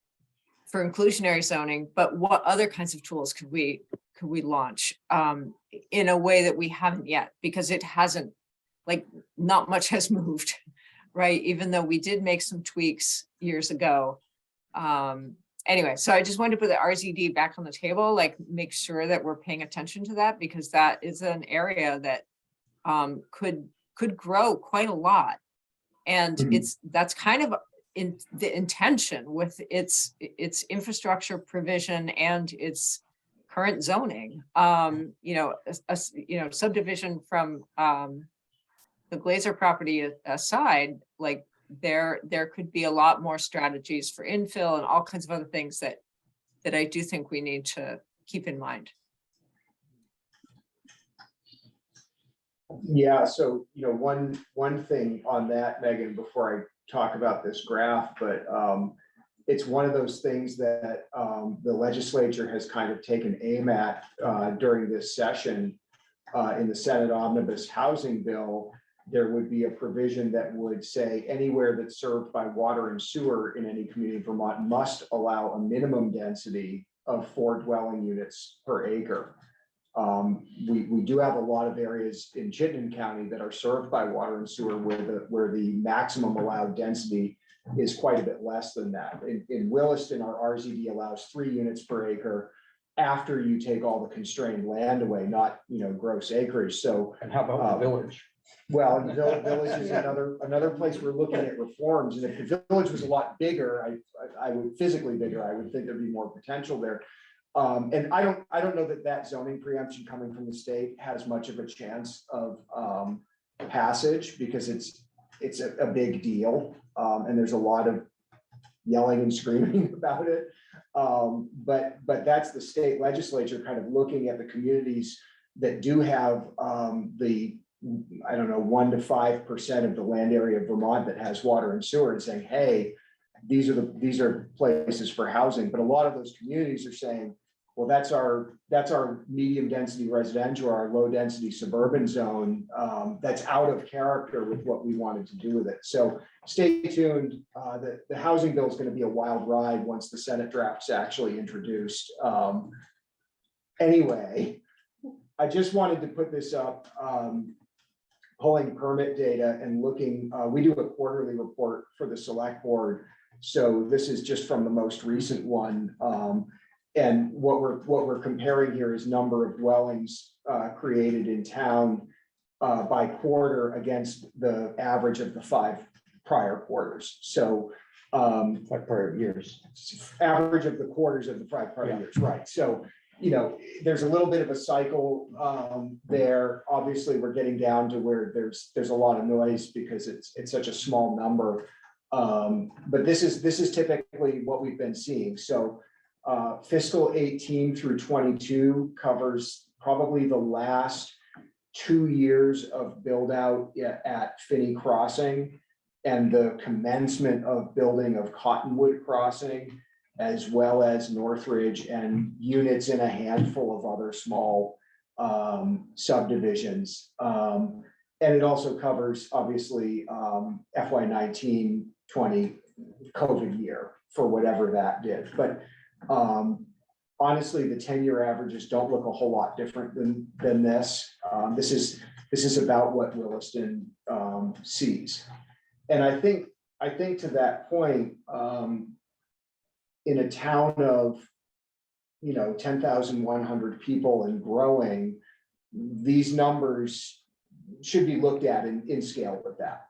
S7: for inclusionary zoning, but what other kinds of tools could we launch in a way that we haven't yet? Because it hasn't, like, not much has moved, right? Even though we did make some tweaks years ago. Anyway, so I just wanted to put the RZD back on the table, like make sure that we're paying attention to that, because that is an area that could grow quite a lot. And that's kind of in the intention with its infrastructure provision and its current zoning. You know, subdivision from the Glazer property aside, like there could be a lot more strategies for infill and all kinds of other things that I do think we need to keep in mind.
S4: Yeah, so, you know, one thing on that, Megan, before I talk about this graph, but it's one of those things that the legislature has kind of taken aim at during this session. In the Senate Omnibus Housing Bill, there would be a provision that would say anywhere that's served by water and sewer in any community in Vermont must allow a minimum density of 4 dwelling units per acre. We do have a lot of areas in Chittenden County that are served by water and sewer where the maximum allowed density is quite a bit less than that. In Williston, our RZD allows 3 units per acre after you take all the constrained land away, not, you know, gross acreage. So,
S3: And how about the village?
S4: well, the village is another place we're looking at reforms. And if the village was a lot bigger, I would physically bigger, I would think there'd be more potential there. And I don't know that zoning preemption coming from the state has much of a chance of passage, because it's a big deal, and there's a lot of yelling and screaming about it. But that's the state legislature kind of looking at the communities that do have the, I don't know, 1 to 5% of the land area of Vermont that has water and sewer, and saying, hey, these are places for housing. But a lot of those communities are saying, well, that's our medium density residential, our low density suburban zone. That's out of character with what we wanted to do with it. So stay tuned. The housing bill is going to be a wild ride once the Senate draft's actually introduced. Anyway, I just wanted to put this up. pulling permit data and looking, we do a quarterly report for the select board. So this is just from the most recent one. And what we're comparing here is number of dwellings created in town by quarter against the average of the 5 prior quarters. So
S3: 5 prior years.
S4: average of the quarters of the 5 prior years, right? So, you know, there's a little bit of a cycle there. Obviously, we're getting down to where there's a lot of noise because it's such a small number. But this is typically what we've been seeing. So fiscal 18 through 22 covers probably the last 2 years of build out at Finney Crossing and the commencement of building of Cottonwood Crossing, as well as Northridge and units in a handful of other small subdivisions. And it also covers obviously FY 19, 20 COVID year for whatever that did. But honestly, the 10-year averages don't look a whole lot different than this. This is about what Williston sees. And I think to that point, in a town of, 10,100 people and growing, these numbers should be looked at in scale with that.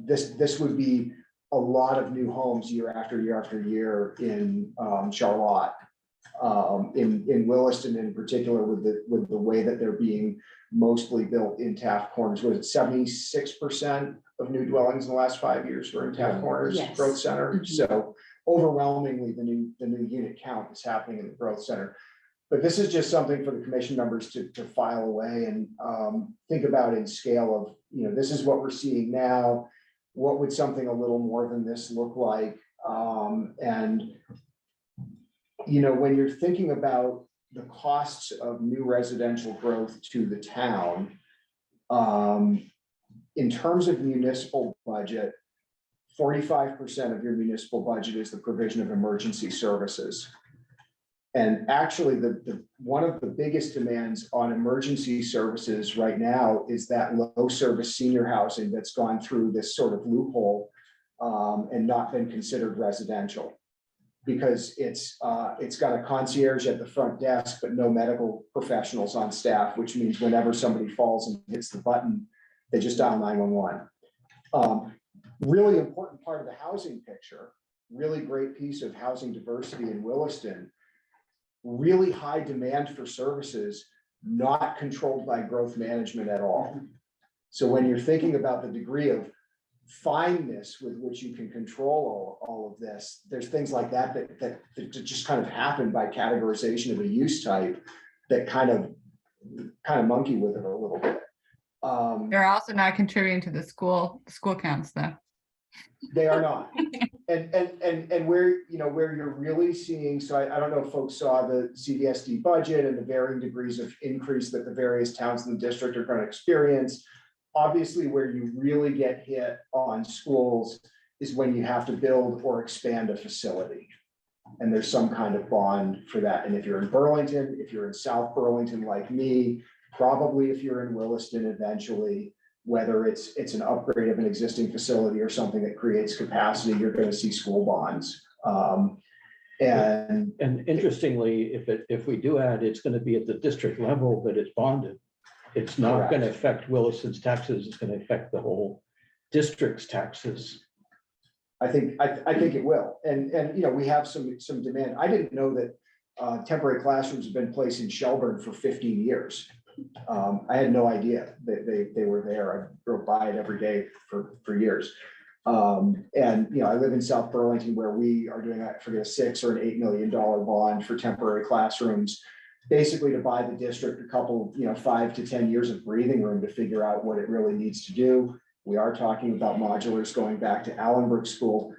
S4: This would be a lot of new homes year after year after year in Charlotte, in Williston in particular, with the way that they're being mostly built in Taft Corners. Was it 76% of new dwellings in the last 5 years were in Taft Corners
S6: Yes.
S4: Growth Center?
S6: Mhm.
S4: So overwhelmingly, the new unit count is happening in the Growth Center. But this is just something for the commission members to file away and think about in scale of, this is what we're seeing now. What would something a little more than this look like? And when you're thinking about the costs of new residential growth to the town, in terms of municipal budget, 45% of your municipal budget is the provision of emergency services. And actually, the one of the biggest demands on emergency services right now is that low service senior housing that's gone through this sort of loophole and not been considered residential. Because it's got a concierge at the front desk, but no medical professionals on staff, which means whenever somebody falls and hits the button, they just dial 911. Really important part of the housing picture, really great piece of housing diversity in Williston, really high demand for services, not controlled by growth management at all. So when you're thinking about the degree of fineness with which you can control all of this, there's things like that just kind of happen by categorization of a use type that kind of monkey with it a little bit.
S5: They're also not contributing to the school counts though.
S4: They are not. And where you're really seeing, so I don't know if folks saw the CDSD budget and the varying degrees of increase that the various towns in the district are going to experience. Obviously, where you really get hit on schools is when you have to build or expand a facility. And there's some kind of bond for that. And if you're in Burlington, if you're in South Burlington like me, probably if you're in Williston eventually, whether it's an upgrade of an existing facility or something that creates capacity, you're going to see school bonds. And
S3: interestingly, if we do add, it's going to be at the district level that it's bonded. It's not
S4: Correct.
S3: going to affect Williston's taxes. It's going to affect the whole district's taxes.
S4: I think it will. And we have some demand. I didn't know that temporary classrooms have been placed in Shelburne for 15 years. I had no idea that they were there. I drove by it every day for years. And I live in South Burlington, where we are doing, I forget, a $6 or an $8 million bond for temporary classrooms, basically to buy the district a couple, 5 to 10 years of breathing room to figure out what it really needs to do. We are talking about modulars going back to Allenbrook School.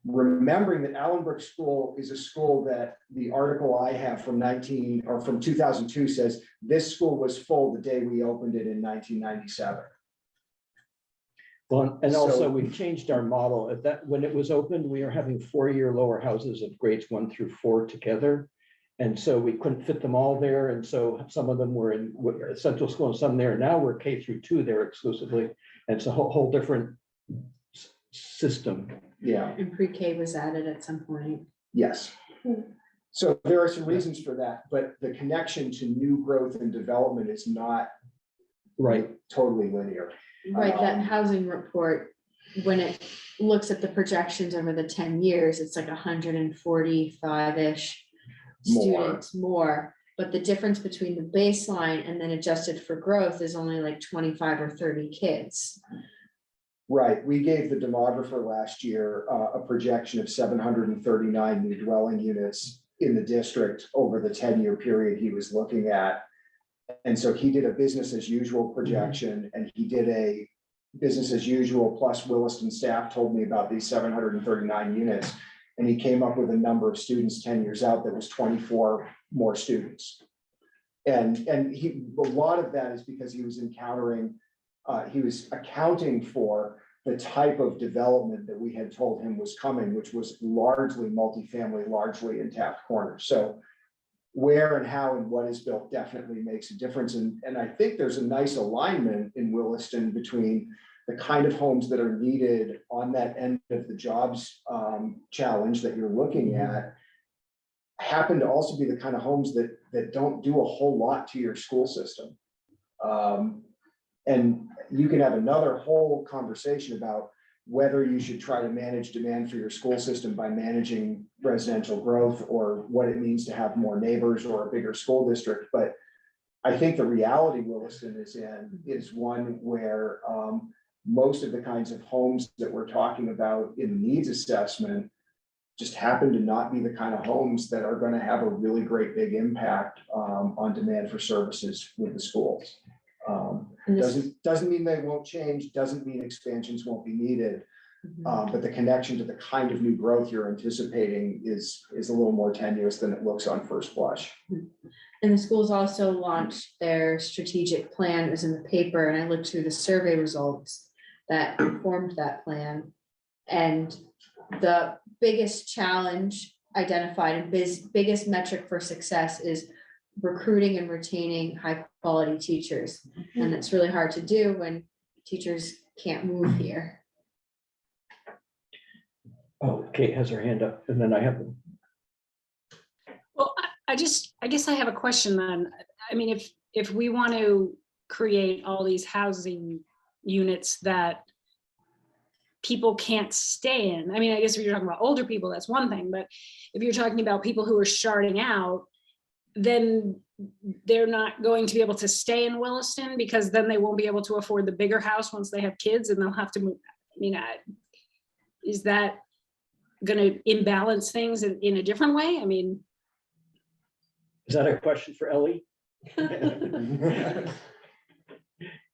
S4: Remembering that Allenbrook School is a school that the article I have from 2002 says this school was full the day we opened it in 1997.
S3: Well, and also
S4: So-
S3: we've changed our model at that. When it was opened, we are having 4-year lower houses of grades 1 through 4 together. And so we couldn't fit them all there. And so some of them were in central school and some there. Now we're K-2 there exclusively. And it's a whole different system.
S4: Yeah,
S6: And pre-K was added at some point.
S4: yes. So there are some reasons for that, but the connection to new growth and development is not
S3: Right.
S4: totally linear.
S6: Right, that housing report, when it looks at the projections over the 10 years, it's like 145-ish students more. But the difference between the baseline and then adjusted for growth is only like 25 or 30 kids.
S4: Right, we gave the demographer last year a projection of 739 new dwelling units in the district over the 10-year period he was looking at. And so he did a business as usual projection, and he did a business as usual plus Williston staff told me about these 739 units. And he came up with a number of students 10 years out that was 24 more students. And a lot of that is because he was he was accounting for the type of development that we had told him was coming, which was largely multifamily, largely in Taft Corners. So where and how and what is built definitely makes a difference. And I think there's a nice alignment in Williston between the kind of homes that are needed on that end of the jobs challenge that you're looking at happen to also be the kind of homes that don't do a whole lot to your school system. And you can have another whole conversation about whether you should try to manage demand for your school system by managing residential growth or what it means to have more neighbors or a bigger school district. But I think the reality Williston is in is one where most of the kinds of homes that we're talking about in the needs assessment just happen to not be the kind of homes that are going to have a really great big impact on demand for services with the schools. Doesn't mean they won't change, doesn't mean expansions won't be needed, but the connection to the kind of new growth you're anticipating is a little more tenuous than it looks on first blush.
S6: And the schools also launched their strategic plan, it was in the paper, and I looked through the survey results that informed that plan. And the biggest challenge identified and biggest metric for success is recruiting and retaining high quality teachers. And it's really hard to do when teachers can't move here.
S3: Oh, Kate has her hand up and then I have them.
S2: Well, I guess I have a question then. I mean, if we want to create all these housing units that people can't stay in, I mean, I guess if you're talking about older people, that's one thing, but if you're talking about people who are starting out, then they're not going to be able to stay in Williston because then they won't be able to afford the bigger house once they have kids and they'll have to move. I mean, is that going to imbalance things in a different way? I mean,
S3: Is that a question for Ellie?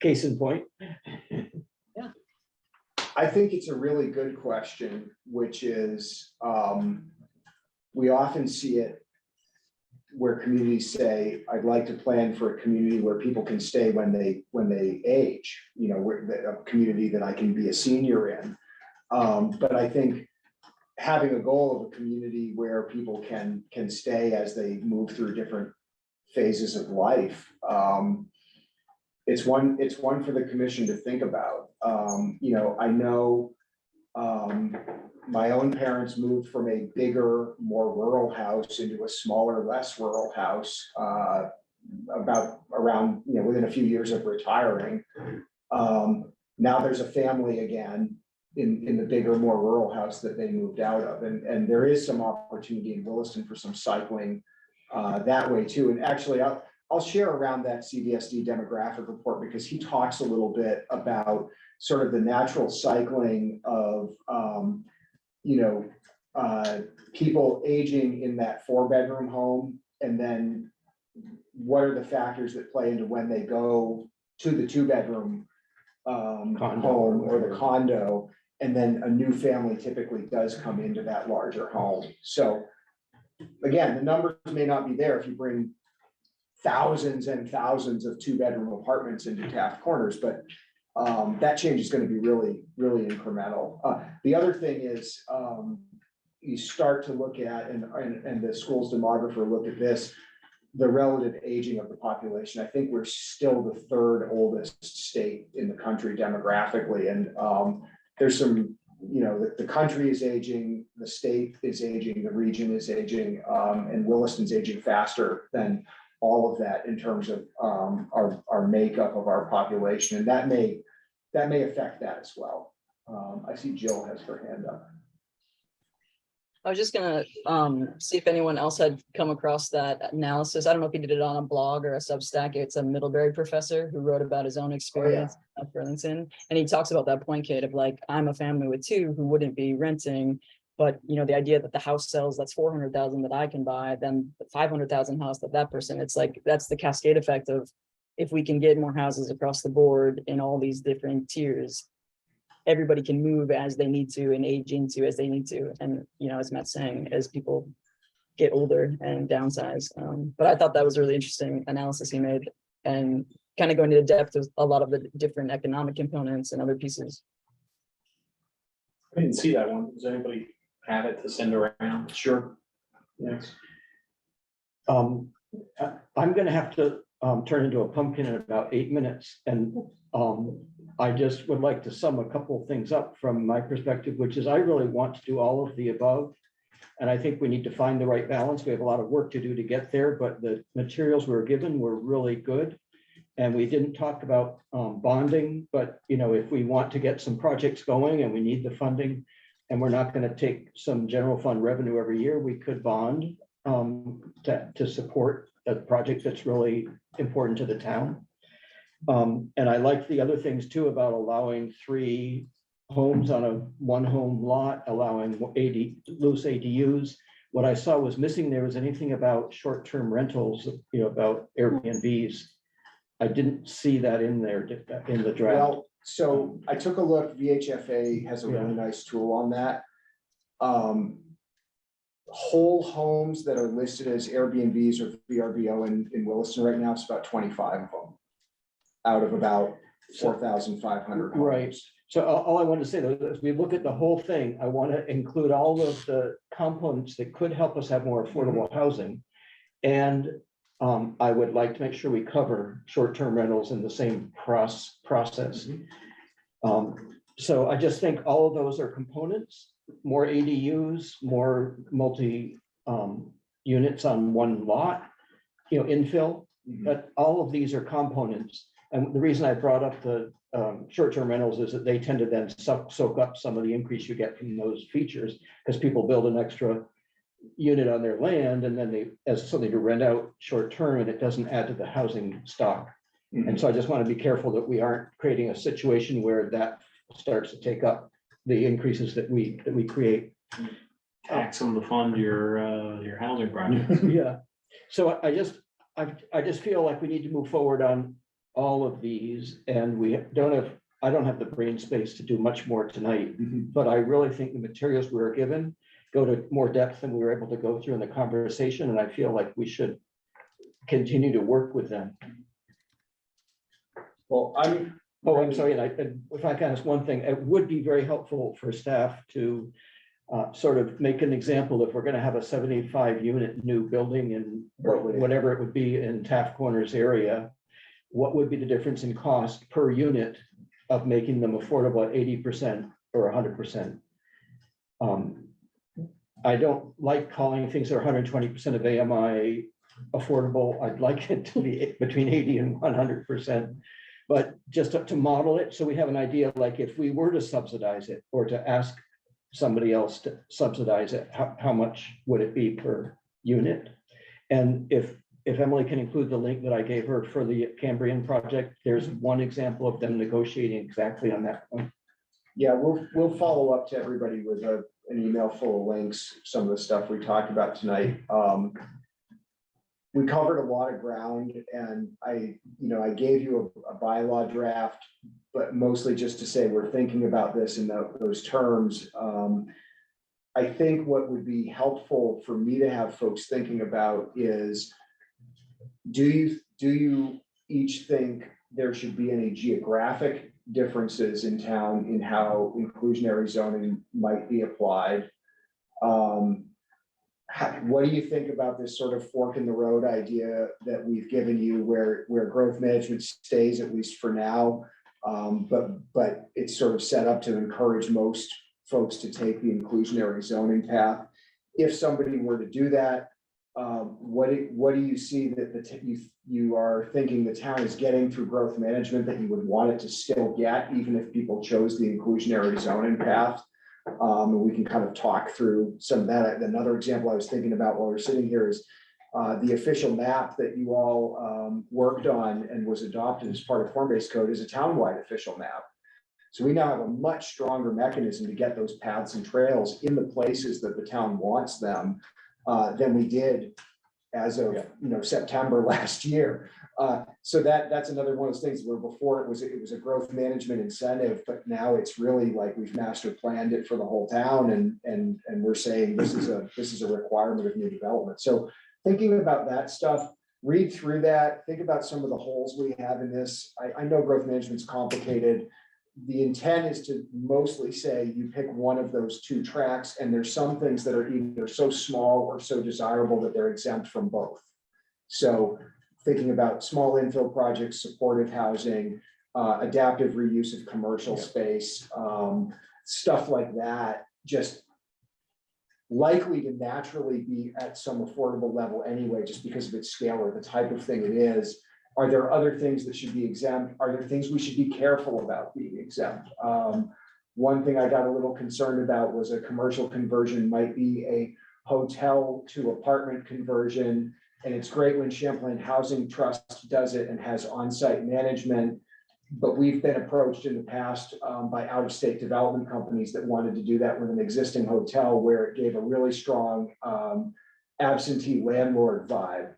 S3: Case in point.
S4: I think it's a really good question, which is we often see it where communities say, I'd like to plan for a community where people can stay when they age, you know, a community that I can be a senior in. But I think having a goal of a community where people can stay as they move through different phases of life, it's one for the commission to think about. You know, I know my own parents moved from a bigger, more rural house into a smaller, less rural house around, you know, within a few years of retiring. Now there's a family again in the bigger, more rural house that they moved out of. And there is some opportunity in Williston for some cycling that way too. And actually, I'll share around that CVSD demographic report because he talks a little bit about sort of the natural cycling of, you know, people aging in that 4-bedroom home, and then what are the factors that play into when they go to the 2-bedroom home or the condo, and then a new family typically does come into that larger home. So again, the numbers may not be there if you bring thousands and thousands of 2-bedroom apartments into Taft Corners, but that change is going to be really, really incremental. The other thing is you start to look at, and the school's demographer looked at this, the relative aging of the population, I think we're still the third oldest state in the country demographically. And there's some, the country is aging, the state is aging, the region is aging, and Williston's aging faster than all of that in terms of our makeup of our population. And that may affect that as well. I see Jill has her hand up.
S8: I was just gonna see if anyone else had come across that analysis. I don't know if he did it on a blog or a Substack. It's a Middlebury professor who wrote about his own experience at Burlington. And he talks about that point, Kate, of like, I'm a family with two who wouldn't be renting. But the idea that the house sells, that's 400,000 that I can buy, then the 500,000 house that person, it's like, that's the cascade effect of if we can get more houses across the board in all these different tiers, everybody can move as they need to and age into as they need to. And, as Matt's saying, as people get older and downsize. But I thought that was a really interesting analysis he made and kind of going into depth with a lot of the different economic components and other pieces.
S1: I didn't see that one. Does anybody have it to send around?
S4: Sure.
S1: Yes.
S3: I'm gonna have to turn into a pumpkin in about 8 minutes, and I just would like to sum a couple of things up from my perspective, which is I really want to do all of the above. And I think we need to find the right balance. We have a lot of work to do to get there, but the materials we were given were really good. And we didn't talk about bonding, but if we want to get some projects going and we need the funding, and we're not going to take some general fund revenue every year, we could bond to support a project that's really important to the town. And I like the other things too about allowing 3 homes on a 1 home lot, allowing loose ADUs. What I saw was missing there was anything about short-term rentals, about Airbnbs. I didn't see that in there in the draft.
S4: Well, so I took a look, VHFA has a really nice tool on that. Whole homes that are listed as Airbnbs or VRBO in Williston right now, it's about 25 of them out of about 4,500 homes.
S3: Right. So all I wanted to say though, as we look at the whole thing, I want to include all of the components that could help us have more affordable housing. And I would like to make sure we cover short-term rentals in the same process. So I just think all of those are components, more ADUs, more multi units on 1 lot, infill, but all of these are components. And the reason I brought up the short-term rentals is that they tend to then soak up some of the increase you get from those features, because people build an extra unit on their land and then they as something to rent out short-term, and it doesn't add to the housing stock. And so I just want to be careful that we aren't creating a situation where that starts to take up the increases that we create.
S1: Tax them to fund your housing project.
S3: Yeah. So I just feel like we need to move forward on all of these, and I don't have the brain space to do much more tonight, but I really think the materials we were given go to more depth than we were able to go through in the conversation, and I feel like we should continue to work with them.
S4: Well, I'm
S3: sorry, and if I can ask one thing, it would be very helpful for staff to sort of make an example if we're going to have a 75 unit new building in whatever it would be in Taft Corners area. What would be the difference in cost per unit of making them affordable at 80% or 100%? I don't like calling things that are 120% of AMI affordable. I'd like it to be between 80 and 100%. But just to model it, so we have an idea, like if we were to subsidize it or to ask somebody else to subsidize it, how much would it be per unit? And if Emily can include the link that I gave her for the Cambrian project, there's one example of them negotiating exactly on that point.
S4: Yeah, we'll follow up to everybody with an email full of links, some of the stuff we talked about tonight. We covered a lot of ground, and I gave you a bylaw draft, but mostly just to say we're thinking about this in those terms. I think what would be helpful for me to have folks thinking about is, do you each think there should be any geographic differences in town in how inclusionary zoning might be applied? What do you think about this sort of fork in the road idea that we've given you where growth management stays, at least for now? But it's sort of set up to encourage most folks to take the inclusionary zoning path. If somebody were to do that, what do you see that you are thinking the town is getting through growth management that you would want it to still get, even if people chose the inclusionary zoning path? And we can kind of talk through some of that. Another example I was thinking about while we're sitting here is the official map that you all worked on and was adopted as part of form-based code is a townwide official map. So we now have a much stronger mechanism to get those paths and trails in the places that the town wants them than we did as of September last year. So that's another one of those things where before it was a growth management incentive, but now it's really like we've master planned it for the whole town, and we're saying this is a requirement of new development. So thinking about that stuff, read through that, think about some of the holes we have in this. I know growth management's complicated. The intent is to mostly say you pick one of those two tracks, and there's some things that are either so small or so desirable that they're exempt from both. So thinking about small infill projects, supportive housing, adaptive reuse of commercial space, stuff like that, just likely to naturally be at some affordable level anyway, just because of its scale or the type of thing it is. Are there other things that should be exempt? Are there things we should be careful about being exempt? One thing I got a little concerned about was a commercial conversion might be a hotel to apartment conversion. And it's great when Champlain Housing Trust does it and has on-site management. But we've been approached in the past by out-of-state development companies that wanted to do that with an existing hotel where it gave a really strong absentee landlord vibe.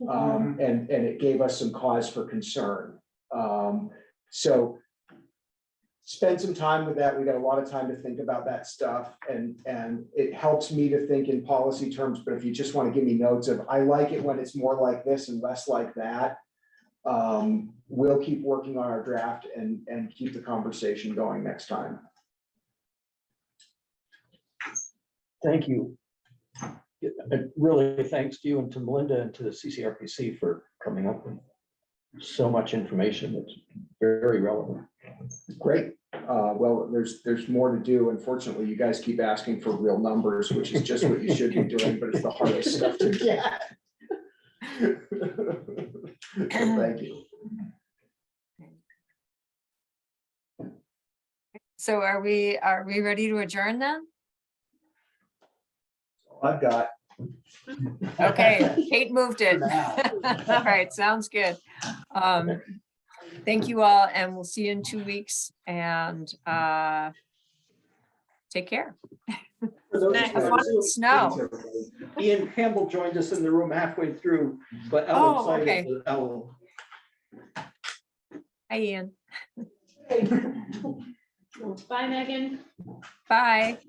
S4: And it gave us some cause for concern. So spend some time with that. We got a lot of time to think about that stuff, and it helps me to think in policy terms. But if you just want to give me notes of, I like it when it's more like this and less like that, we'll keep working on our draft and keep the conversation going next time.
S3: Thank you. Really thanks to you and to Melinda and to the CCRPC for coming up with so much information that's very relevant.
S4: Great. Well, there's more to do. Unfortunately, you guys keep asking for real numbers, which is just what you should be doing, but it's the hardest stuff to get. Thank you.
S7: So are we ready to adjourn then?
S4: I've got.
S7: Okay, Kate moved it. All right, sounds good. Thank you all, and we'll see you in 2 weeks, and take care.
S3: For those
S2: Nice.
S3: who
S7: Have fun in the snow.
S3: Ian Campbell joined us in the room halfway through, but
S7: Oh,
S3: outside
S7: okay.
S3: of the owl.
S7: Hi, Ian.
S2: Bye, Megan.
S7: Bye.